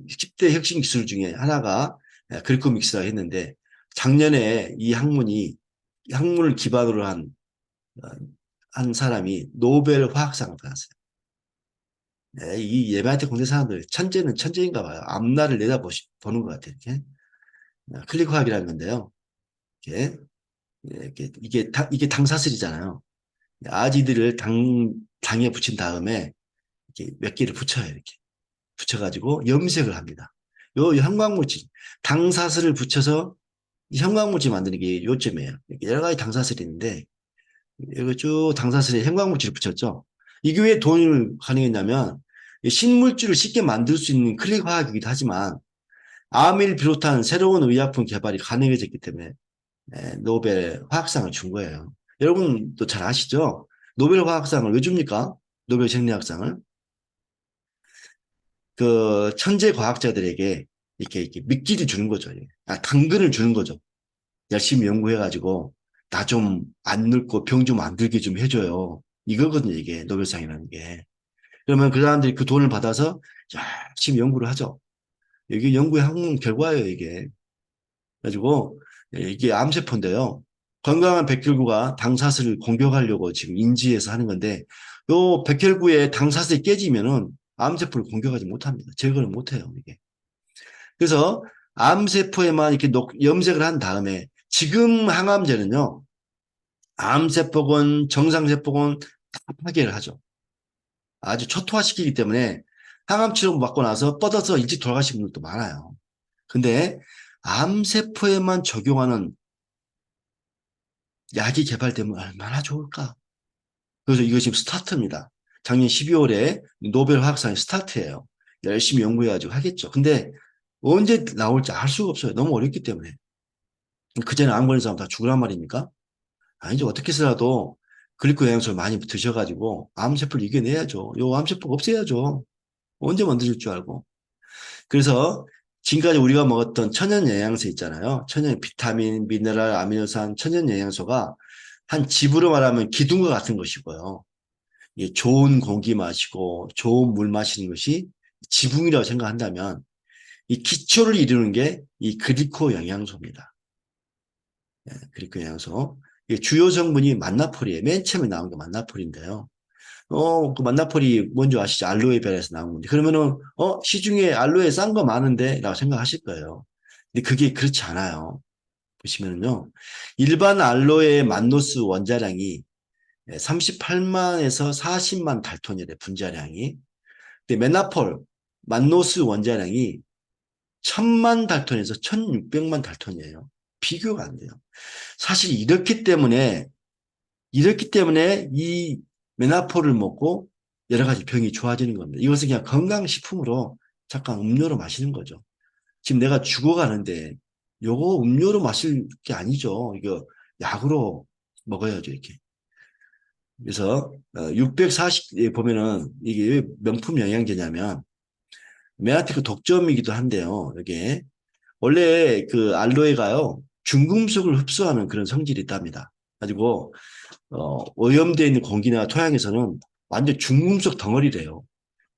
10대 혁신 기술 중에 하나가 그리코믹스라고 했는데 작년에 이 학문을 기반으로 어, 한 사람이 노벨 화학상을 받았어요. 네, 이 MIT 공대 사람들 천재는 천재인가 봐요. 앞날을 보는 것 같아요. 이렇게. 클릭화학이라는 건데요. 이렇게, 이게 당사슬이잖아요. 아지들을 당에 붙인 다음에 이렇게 몇 개를 붙여요. 이렇게. 붙여가지고 염색을 합니다. 요 형광물질, 당사슬을 붙여서 형광물질 만드는 게 요점이에요. 여러 가지 당사슬이 있는데, 이거 쭉 당사슬에 형광물질을 붙였죠. 이게 왜 돈을 가능했냐면, 신물질을 쉽게 만들 수 있는 클릭 화학이기도 하지만, 암을 비롯한 새로운 의약품 개발이 가능해졌기 때문에 노벨 화학상을 준 거예요. 여러분도 잘 아시죠? 노벨 화학상을 왜 줍니까? 노벨 생리학상을. 그 천재 과학자들에게 이렇게 미끼를 주는 거죠. 당근을 주는 거죠. 열심히 연구해가지고 나 좀 안 늙고 병 좀 안 들게 좀 해줘요. 이거거든요, 이게 노벨상이라는 게. 그러면 그 사람들이 그 돈을 받아서 열심히 연구를 하죠. 이게 연구의 한 결과예요, 이게. 그래가지고 이게 암세포인데요. 건강한 백혈구가 당사슬을 공격하려고 지금 인지해서 하는 건데 요 백혈구의 당사슬이 깨지면은 암세포를 공격하지 못합니다. 제거를 못해요, 이게. 그래서 암세포에만 이렇게 염색을 한 다음에 지금 항암제는요. 암세포건 정상세포건 다 파괴를 하죠. 아주 초토화시키기 때문에 항암 치료 받고 나서 뻗어서 일찍 돌아가시는 분들도 많아요. 근데 암세포에만 적용하는 약이 개발되면 얼마나 좋을까? 그래서 이거 지금 스타트입니다. 작년 12월에 노벨 화학상이 스타트예요. 열심히 연구해가지고 하겠죠. 근데 언제 나올지 알 수가 없어요. 너무 어렵기 때문에. 그전에 암 걸린 사람 다 죽으란 말입니까? 아니죠. 어떻게 해서라도 글리코 영양소를 많이 드셔가지고 암세포를 이겨내야죠. 요 암세포 없애야죠. 언제 만드실 줄 알고. 그래서 지금까지 우리가 먹었던 천연 영양소 있잖아요. 천연 비타민, 미네랄, 아미노산, 천연 영양소가 한 집으로 말하면 기둥과 같은 것이고요. 좋은 공기 마시고 좋은 물 마시는 것이 지붕이라고 생각한다면 이 기초를 이루는 게 이 그리코 영양소입니다. 그리코 영양소. 주요 성분이 만나폴이에요. 맨 처음에 나온 게 만나폴인데요. 그 만나폴이 뭔지 아시죠? 알로에베라에서 나온 건데. 그러면은, 시중에 알로에 싼 거 많은데? 라고 생각하실 거예요. 근데 그게 그렇지 않아요. 보시면은요. 일반 알로에의 만노스 원자량이 38만에서 40만 달톤이래, 분자량이. 근데 메나폴, 만노스 원자량이 1000만 달톤에서 1600만 달톤이에요. 비교가 안 돼요. 사실 이렇기 때문에 이 메나폴을 먹고 여러 가지 병이 좋아지는 겁니다. 이것은 그냥 건강식품으로 잠깐 음료로 마시는 거죠. 지금 내가 죽어가는데 요거 음료로 마실 게 아니죠. 이거 약으로 먹어야죠, 이렇게. 그래서 640에 보면은 이게 왜 명품 영양제냐면 메라티크 독점이기도 한데요. 이게 원래 그 알로에가요 중금속을 흡수하는 그런 성질이 있답니다. 가지고 오염되어 있는 공기나 토양에서는 완전 중금속 덩어리래요.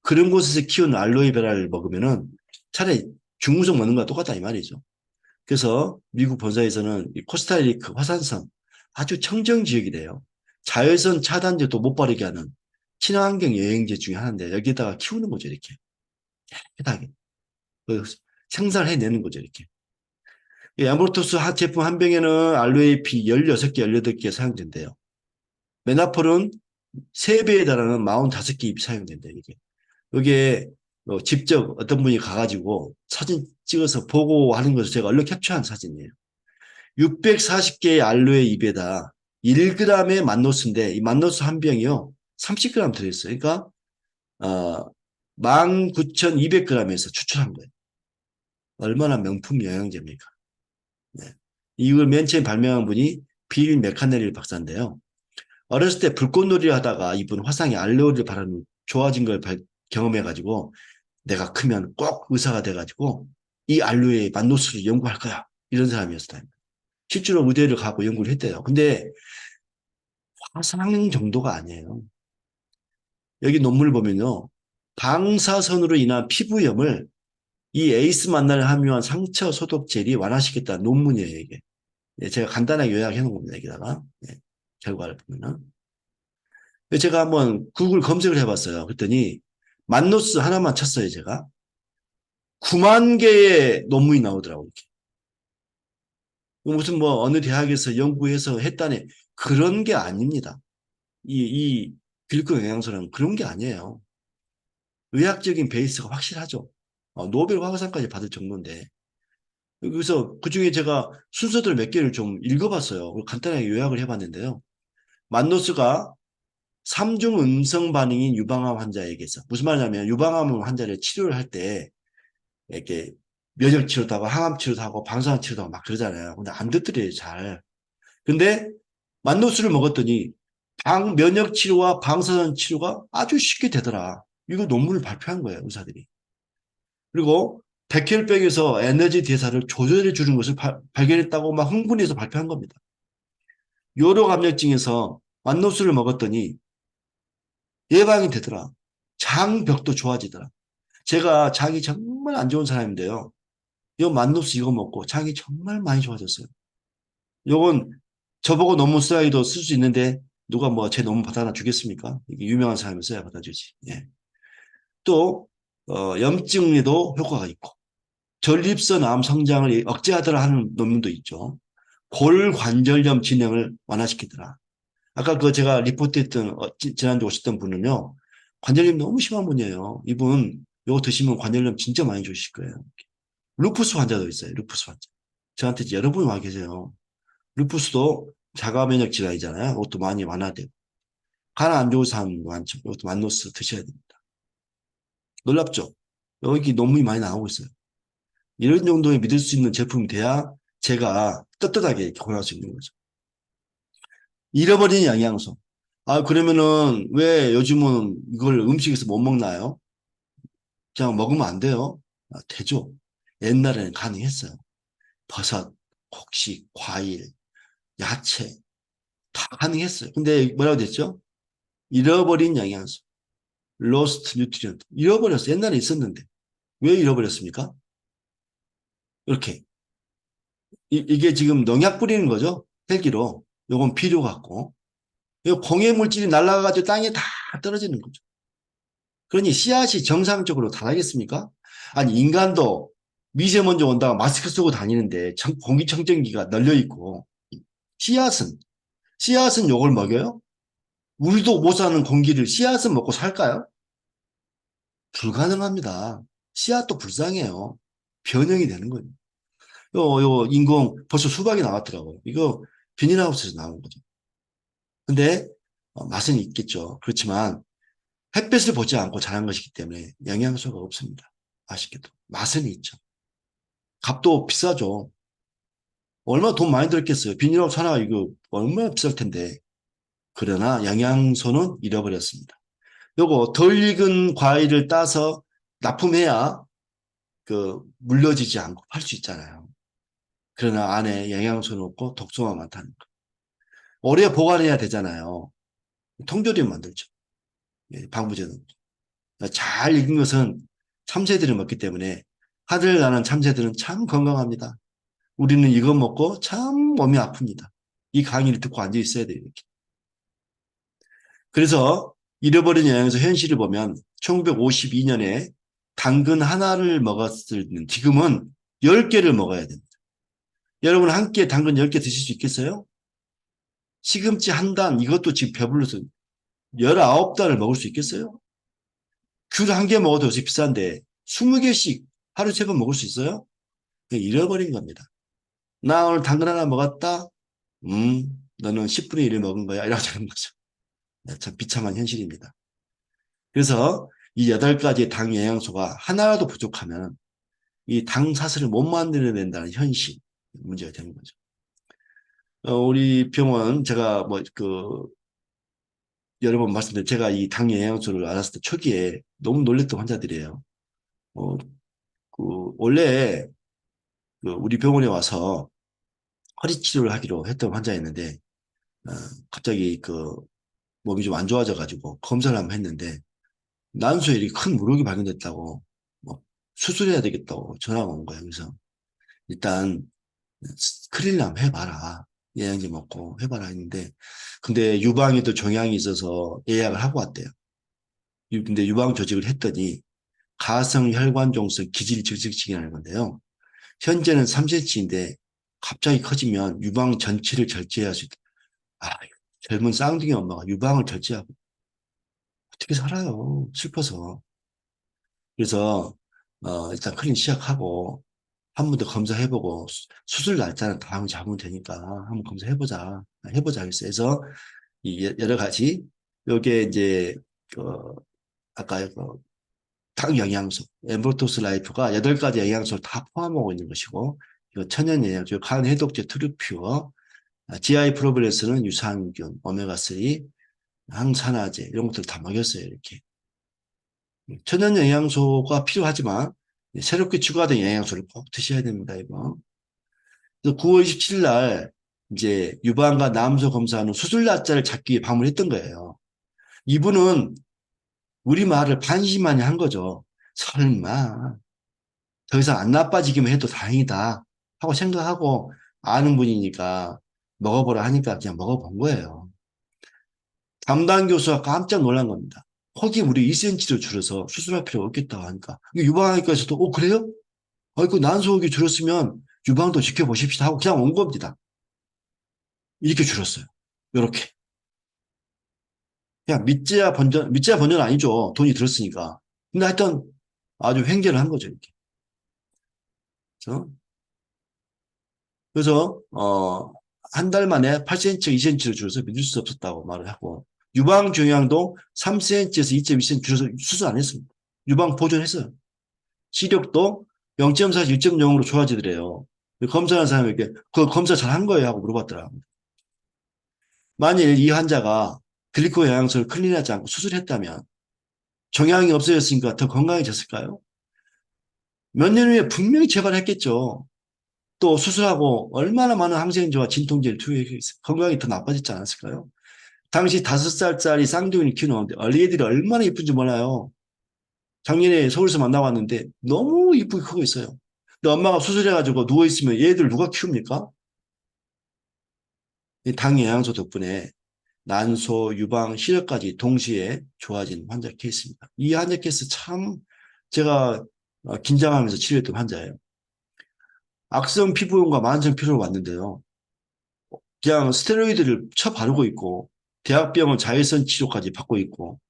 그런 곳에서 키운 알로에베라를 먹으면은 차라리 중금속 먹는 거랑 똑같다 이 말이죠. 그래서 미국 본사에서는 이 코스타리카 화산섬 아주 청정 지역이래요. 자외선 차단제도 못 바르게 하는 친환경 여행지 중에 하나인데 여기다가 키우는 거죠 이렇게 깨끗하게 생산을 해내는 거죠 이렇게. 이 암브로토스 제품 한 병에는 알로에 피 16개, 18개 사용된대요. 메나폴은 3배에 달하는 45개 잎이 사용된다, 이게. 이게 직접 어떤 분이 가가지고 사진 찍어서 보고하는 것을 제가 얼른 캡처한 사진이에요. 640개의 알로에 잎에다 1g의 만노스인데 이 만노스 한 병이요. 30g 들어있어요. 그러니까 19,200g에서 추출한 거예요. 얼마나 명품 영양제입니까? 네. 이걸 맨 처음 발명한 분이 빌 메카넬리 박사인데요. 어렸을 때 불꽃놀이를 하다가 이분 화상에 알로에를 바르는 좋아진 걸 경험해가지고 내가 크면 꼭 의사가 돼가지고 이 알로에 만노스를 연구할 거야. 이런 사람이었어요. 실제로 의대를 가고 연구를 했대요. 근데 화상 정도가 아니에요. 여기 논문을 보면요. 방사선으로 인한 피부염을 이 에이스 만나를 함유한 상처 소독 젤이 완화시켰다는 논문이에요, 이게. 제가 간단하게 요약해 놓은 겁니다, 여기다가. 결과를 보면은. 제가 한번 구글 검색을 해봤어요. 그랬더니 만노스 하나만 쳤어요, 제가. 9만 개의 논문이 나오더라고요. 이렇게. 무슨 뭐 어느 대학에서 연구해서 했다니 그런 게 아닙니다. 이 글루코 영양소는 그런 게 아니에요. 의학적인 베이스가 확실하죠. 노벨 화학상까지 받을 정도인데. 그래서 그중에 제가 순서들 몇 개를 좀 읽어봤어요. 간단하게 요약을 해봤는데요. 만노스가 3중 음성 반응인 유방암 환자에게서 무슨 말이냐면 유방암 환자를 치료를 할 때 이렇게 면역 치료도 하고 항암 치료도 하고 방사선 치료도 하고 막 그러잖아요. 근데 안 듣더래요, 잘. 근데 만노스를 먹었더니 면역 치료와 방사선 치료가 아주 쉽게 되더라. 이거 논문을 발표한 거예요, 의사들이. 그리고 백혈병에서 에너지 대사를 조절해 주는 것을 발견했다고 막 흥분해서 발표한 겁니다. 요로감염증에서 만노수를 먹었더니 예방이 되더라. 장벽도 좋아지더라. 제가 장이 정말 안 좋은 사람인데요. 이 만노수 이거 먹고 장이 정말 많이 좋아졌어요. 요건 저보고 논문 슬라이드 쓸 수 있는데 누가 뭐 제 논문 받아나 주겠습니까? 이게 유명한 사람이 써야 받아주지. 예. 또 염증에도 효과가 있고 전립선 암 성장을 억제하더라 하는 논문도 있죠. 골관절염 진행을 완화시키더라. 아까 그 제가 리포트했던 지난주 오셨던 분은요. 관절염 너무 심한 분이에요. 이분 이거 드시면 관절염 진짜 많이 좋으실 거예요. 루푸스 환자도 있어요. 루푸스 환자. 저한테 여러 분 와 계세요. 루푸스도 자가 면역 질환이잖아요. 이것도 많이 완화되고. 간 안 좋은 사람 많죠. 이것도 만노스 드셔야 됩니다. 놀랍죠? 여기 논문이 많이 나오고 있어요. 이런 정도에 믿을 수 있는 제품이 돼야 제가 떳떳하게 이렇게 권할 수 있는 거죠. 잃어버린 영양소. 아, 그러면은 왜 요즘은 이걸 음식에서 못 먹나요? 그냥 먹으면 안 돼요? 아, 되죠. 옛날에는 가능했어요. 버섯, 곡식, 과일, 야채 다 가능했어요. 근데 뭐라고 됐죠? 잃어버린 영양소. lost nutrient. 잃어버렸어. 옛날에 있었는데. 왜 잃어버렸습니까? 이렇게. 이게 지금 농약 뿌리는 거죠. 헬기로. 요건 비료 같고. 이 공해 물질이 날아가가지고 땅에 다 떨어지는 거죠. 그러니 씨앗이 정상적으로 자라겠습니까? 아니 인간도 미세먼지 온다고 마스크 쓰고 다니는데 공기청정기가 널려 있고 씨앗은 씨앗은 요걸 먹여요? 우리도 못 사는 공기를 씨앗은 먹고 살까요? 불가능합니다. 씨앗도 불쌍해요. 변형이 되는 거예요. 요 인공 벌써 수박이 나왔더라고요. 이거 비닐하우스에서 나온 거죠. 근데 맛은 있겠죠. 그렇지만 햇볕을 보지 않고 자란 것이기 때문에 영양소가 없습니다. 아쉽게도. 맛은 있죠. 값도 비싸죠. 얼마나 돈 많이 들었겠어요. 비닐하우스 하나 이거 얼마나 비쌀 텐데. 그러나 영양소는 잃어버렸습니다. 요거 덜 익은 과일을 따서 납품해야 그 물려지지 않고 팔 수 있잖아요. 그러나 안에 영양소는 없고 독소가 많다는 거. 오래 보관해야 되잖아요. 통조림 만들죠. 방부제는. 잘 익은 것은 참새들이 먹기 때문에 하늘 나는 참새들은 참 건강합니다. 우리는 이거 먹고 참 몸이 아픕니다. 이 강의를 듣고 앉아 있어야 돼요. 이렇게. 그래서 잃어버린 영양소 현실을 보면 1952년에 당근 하나를 먹었을 때는 지금은 10개를 먹어야 됩니다. 여러분 한 끼에 당근 10개 드실 수 있겠어요? 시금치 한 단 이것도 지금 배불러서 19단을 먹을 수 있겠어요? 귤 한 개 먹어도 요새 비싼데 20개씩 하루 3번 먹을 수 있어요? 잃어버린 겁니다. 나 오늘 당근 하나 먹었다? 너는 10분의 1을 먹은 거야. 이라고 하는 거죠. 참 비참한 현실입니다. 그래서 이 8가지의 당 영양소가 하나라도 부족하면 이 당 사슬을 못 만들어낸다는 현실 문제가 되는 거죠. 우리 병원 제가 여러 번 말씀드린 제가 이 당 영양소를 알았을 때 초기에 너무 놀랬던 환자들이에요. 어, 원래 우리 병원에 와서 허리 치료를 하기로 했던 환자였는데 어, 갑자기 몸이 좀 안 좋아져 가지고 검사를 한번 했는데 난소에 이렇게 큰 물혹이 발견됐다고 뭐 수술해야 되겠다고 전화가 온 거예요. 그래서 일단 스크린을 한번 해봐라. 영양제 먹고 해봐라 했는데 근데 유방에도 종양이 있어서 예약을 하고 왔대요. 근데 유방 조직을 했더니 가성 혈관종성 기질 증식증이라는 건데요. 현재는 3cm인데 갑자기 커지면 유방 전체를 절제할 수 있다. 아, 젊은 쌍둥이 엄마가 유방을 절제하고 어떻게 살아요? 슬퍼서. 그래서 일단 클린 시작하고 한 번 더 검사해보고 수술 날짜는 다음 잡으면 되니까 한번 해보자 해서 이 여러 가지 요게 이제 아까 당 영양소 엠볼토스 라이프가 8가지 영양소를 다 포함하고 있는 것이고 이거 천연 영양소 간 해독제 트루퓨어 GI 프로브레스는 유산균 오메가3 항산화제 이런 것들 다 먹였어요 이렇게 천연 영양소가 필요하지만 새롭게 추가된 영양소를 꼭 드셔야 됩니다, 이거. 그래서 9월 27일 날 이제 유방과 남소 검사하는 수술 날짜를 잡기 위해 방문했던 거예요. 이분은 우리 말을 반신반의 한 거죠. 설마 더 이상 안 나빠지기만 해도 다행이다 하고 생각하고 아는 분이니까 먹어보라 하니까 그냥 먹어본 거예요. 담당 교수가 깜짝 놀란 겁니다. 혹이 우리 2cm로 줄어서 수술할 필요가 없겠다고 하니까 유방외과에서도 그래요? 그 난소혹이 줄었으면 유방도 지켜보십시다 하고 그냥 온 겁니다. 이렇게 줄었어요. 이렇게. 그냥 밑지야 번전 아니죠. 돈이 들었으니까. 근데 하여튼 아주 횡재를 한 거죠, 이렇게. 그래서, 한 달 만에 8cm, 2cm로 줄어서 믿을 수 없었다고 말을 하고, 유방 종양도 3cm에서 2.2cm 줄어서 수술 안 했습니다. 유방 보존했어요. 시력도 0.4에서 1.0으로 좋아지더래요. 검사하는 사람에게, 그 검사 잘 한 거예요? 하고 물어봤더라고요. 만일 이 환자가 글리코 영양소를 클린하지 않고 수술했다면, 종양이 없어졌으니까 더 건강해졌을까요? 몇 년 후에 분명히 재발했겠죠. 또 수술하고 얼마나 많은 항생제와 진통제를 투여해서 건강이 더 나빠졌지 않았을까요? 당시 5살짜리 쌍둥이를 키우는데 어린애들이 얼마나 이쁜지 몰라요. 작년에 서울에서 만나고 왔는데 너무 이쁘게 크고 있어요. 근데 엄마가 수술해가지고 누워있으면 얘들 누가 키웁니까? 이 당 영양소 덕분에 난소, 유방, 시력까지 동시에 좋아진 환자 케이스입니다. 이 환자 케이스 참 제가 긴장하면서 치료했던 환자예요. 악성 피부염과 만성 피로로 왔는데요. 그냥 스테로이드를 쳐 바르고 있고 대학병원 자외선 치료까지 받고 있고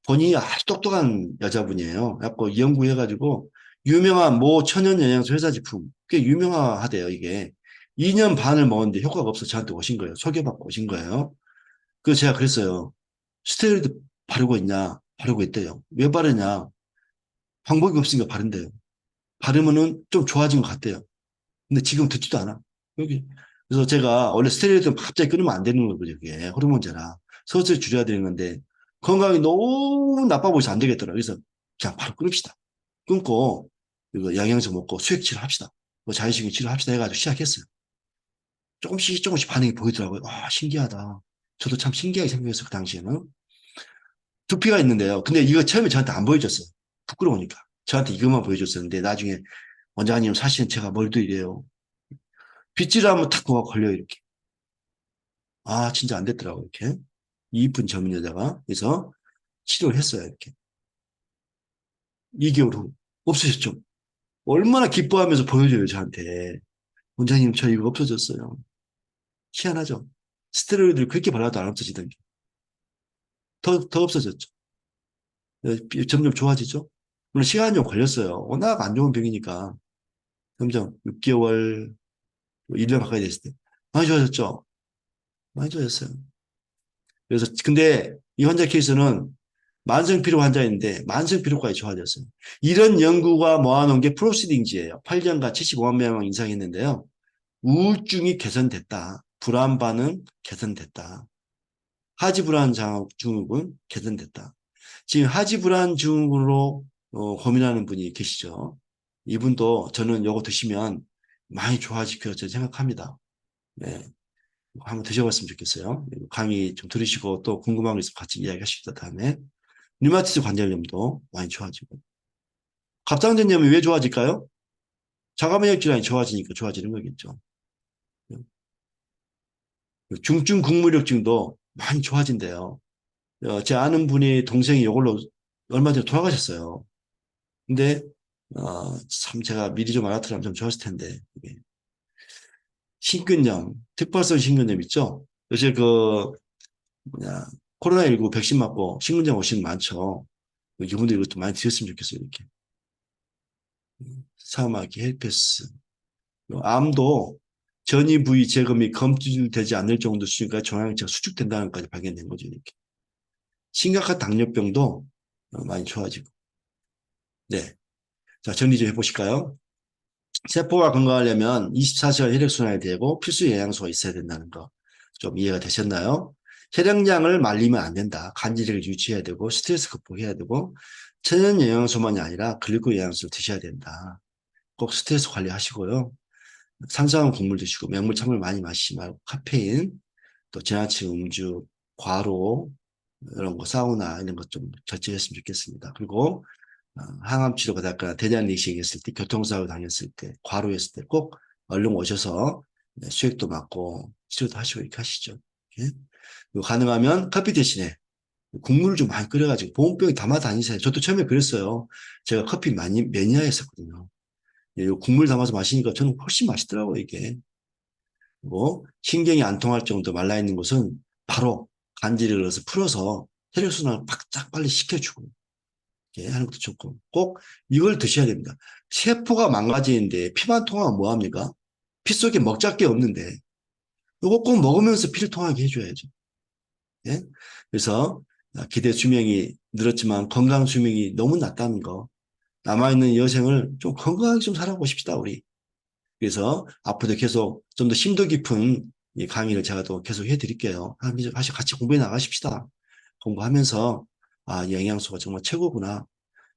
본인이 아주 똑똑한 여자분이에요. 그래갖고 연구해가지고 유명한 모 천연 영양소 회사 제품 꽤 유명하대요. 이게 2년 반을 먹었는데 효과가 없어 저한테 오신 거예요. 소개받고 오신 거예요. 그래서 제가 그랬어요. 스테로이드 바르고 있냐? 바르고 있대요. 왜 바르냐? 방법이 없으니까 바른대요. 바르면은 좀 좋아진 것 같대요. 근데 지금 듣지도 않아. 여기. 그래서 제가 원래 스테로이드 갑자기 끊으면 안 되는 거거든요. 그게 호르몬제라. 서서히 줄여야 되는 건데 건강이 너무 나빠 보여서 안 되겠더라고요. 그래서 그냥 바로 끊읍시다. 끊고 이거 영양소 먹고 수액 치료합시다. 뭐 자율신경 치료합시다 해가지고 시작했어요. 조금씩 조금씩 반응이 보이더라고요. 신기하다. 저도 참 신기하게 생각했어요. 그 당시에는. 두피가 있는데요. 근데 이거 처음에 저한테 안 보여줬어요. 부끄러우니까. 저한테 이것만 보여줬었는데 나중에 원장님 사실은 제가 뭘도 이래요. 빗질 하면 탁 뭐가 걸려요. 이렇게. 진짜 안 됐더라고요. 이렇게. 이쁜 젊은 여자가. 그래서 치료를 했어요. 이렇게. 2개월 후. 없어졌죠. 얼마나 기뻐하면서 보여줘요. 저한테. 원장님 저 이거 없어졌어요. 희한하죠. 스테로이드를 그렇게 발라도 안 없어지던 게. 더 없어졌죠. 점점 좋아지죠. 물론 시간이 좀 걸렸어요. 워낙 안 좋은 병이니까. 점점 6개월, 1년 가까이 됐을 때. 많이 좋아졌죠. 많이 좋아졌어요. 그래서 근데 이 환자 케이스는 만성피로 환자인데 만성피로까지 좋아졌어요. 이런 연구가 모아놓은 게 프로시딩지예요. 8년간 75만 명 인상했는데요. 우울증이 개선됐다. 불안 반응 개선됐다. 하지 불안 증후군 개선됐다. 지금 하지 불안 증후군으로 고민하는 분이 계시죠. 이분도 저는 요거 드시면 많이 좋아질 거라고 생각합니다. 네. 한번 드셔봤으면 좋겠어요. 강의 좀 들으시고 또 궁금한 거 있으면 같이 이야기하십시다. 다음에 류마티스 관절염도 많이 좋아지고 갑상선염이 왜 좋아질까요? 자가면역 질환이 좋아지니까 좋아지는 거겠죠. 중증 국무력증도 많이 좋아진대요. 제 아는 분이 동생이 이걸로 얼마 전에 돌아가셨어요. 근데 참 제가 미리 좀 알았더라면 좀 좋았을 텐데 심근염, 특발성 심근염 있죠? 요새 뭐냐 코로나19 백신 맞고 심근염 오시는 많죠. 이분들 이것도 많이 드셨으면 좋겠어요. 이렇게 사마귀, 헬페스, 암도 전이 부위 제거 및 검출되지 않을 정도 수준까지 종양체가 수축된다는 것까지 발견된 거죠. 이렇게 심각한 당뇨병도 많이 좋아지고. 네, 자 정리 좀 해보실까요? 세포가 건강하려면 24시간 혈액순환이 되고 필수 영양소가 있어야 된다는 거 좀 이해가 되셨나요? 혈액량을 말리면 안 된다. 간질을 유지해야 되고 스트레스 극복해야 되고 천연 영양소만이 아니라 글리코 영양소를 드셔야 된다. 꼭 스트레스 관리하시고요. 산성한 곡물 드시고 맹물, 찬물 많이 마시지 말고 카페인, 또 지나친 음주, 과로, 이런 거, 사우나 이런 것 좀 절제했으면 좋겠습니다. 그리고 항암 치료가 됐거나 대장 내시경 했을 때, 교통사고 당했을 때, 과로했을 때 꼭 얼른 오셔서 수액도 맞고 치료도 하시고 이렇게 하시죠. 예? 그리고 가능하면 커피 대신에 국물을 좀 많이 끓여가지고 보온병에 담아 다니세요. 저도 처음에 그랬어요. 제가 커피 많이 매니아였었거든요. 예, 요 국물 담아서 마시니까 저는 훨씬 맛있더라고요, 이게. 그리고 신경이 안 통할 정도 말라있는 곳은 바로 간질을 넣어서 풀어서 혈액순환을 바짝 빨리 시켜주고 이렇게 하는 것도 좋고 꼭 이걸 드셔야 됩니다. 세포가 망가지는데 피만 통하면 뭐합니까? 피 속에 먹잘 게 없는데 이거 꼭 먹으면서 피를 통하게 해줘야죠. 예? 그래서 기대 수명이 늘었지만 건강 수명이 너무 낮다는 거 남아있는 여생을 좀 건강하게 좀 살아보십시다 우리. 그래서 앞으로도 계속 좀 더 심도 깊은 이 강의를 제가 또 계속 해드릴게요. 같이 공부해 나가십시다. 공부하면서 이 영양소가 정말 최고구나.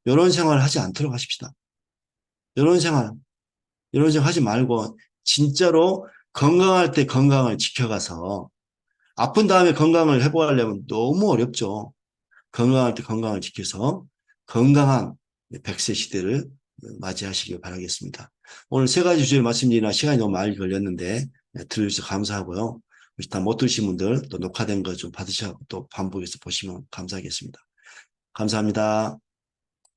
이런 생활을 하지 않도록 하십시다. 이런 생활, 이런 생활 하지 말고 진짜로 건강할 때 건강을 지켜가서 아픈 다음에 건강을 회복하려면 너무 어렵죠. 건강할 때 건강을 지켜서 건강한 100세 시대를 맞이하시길 바라겠습니다. 오늘 세 가지 주제를 말씀드리나 시간이 너무 많이 걸렸는데 들어주셔서 감사하고요. 다 못 들으신 분들 또 녹화된 거 좀 받으셔서 또 반복해서 보시면 감사하겠습니다. 감사합니다.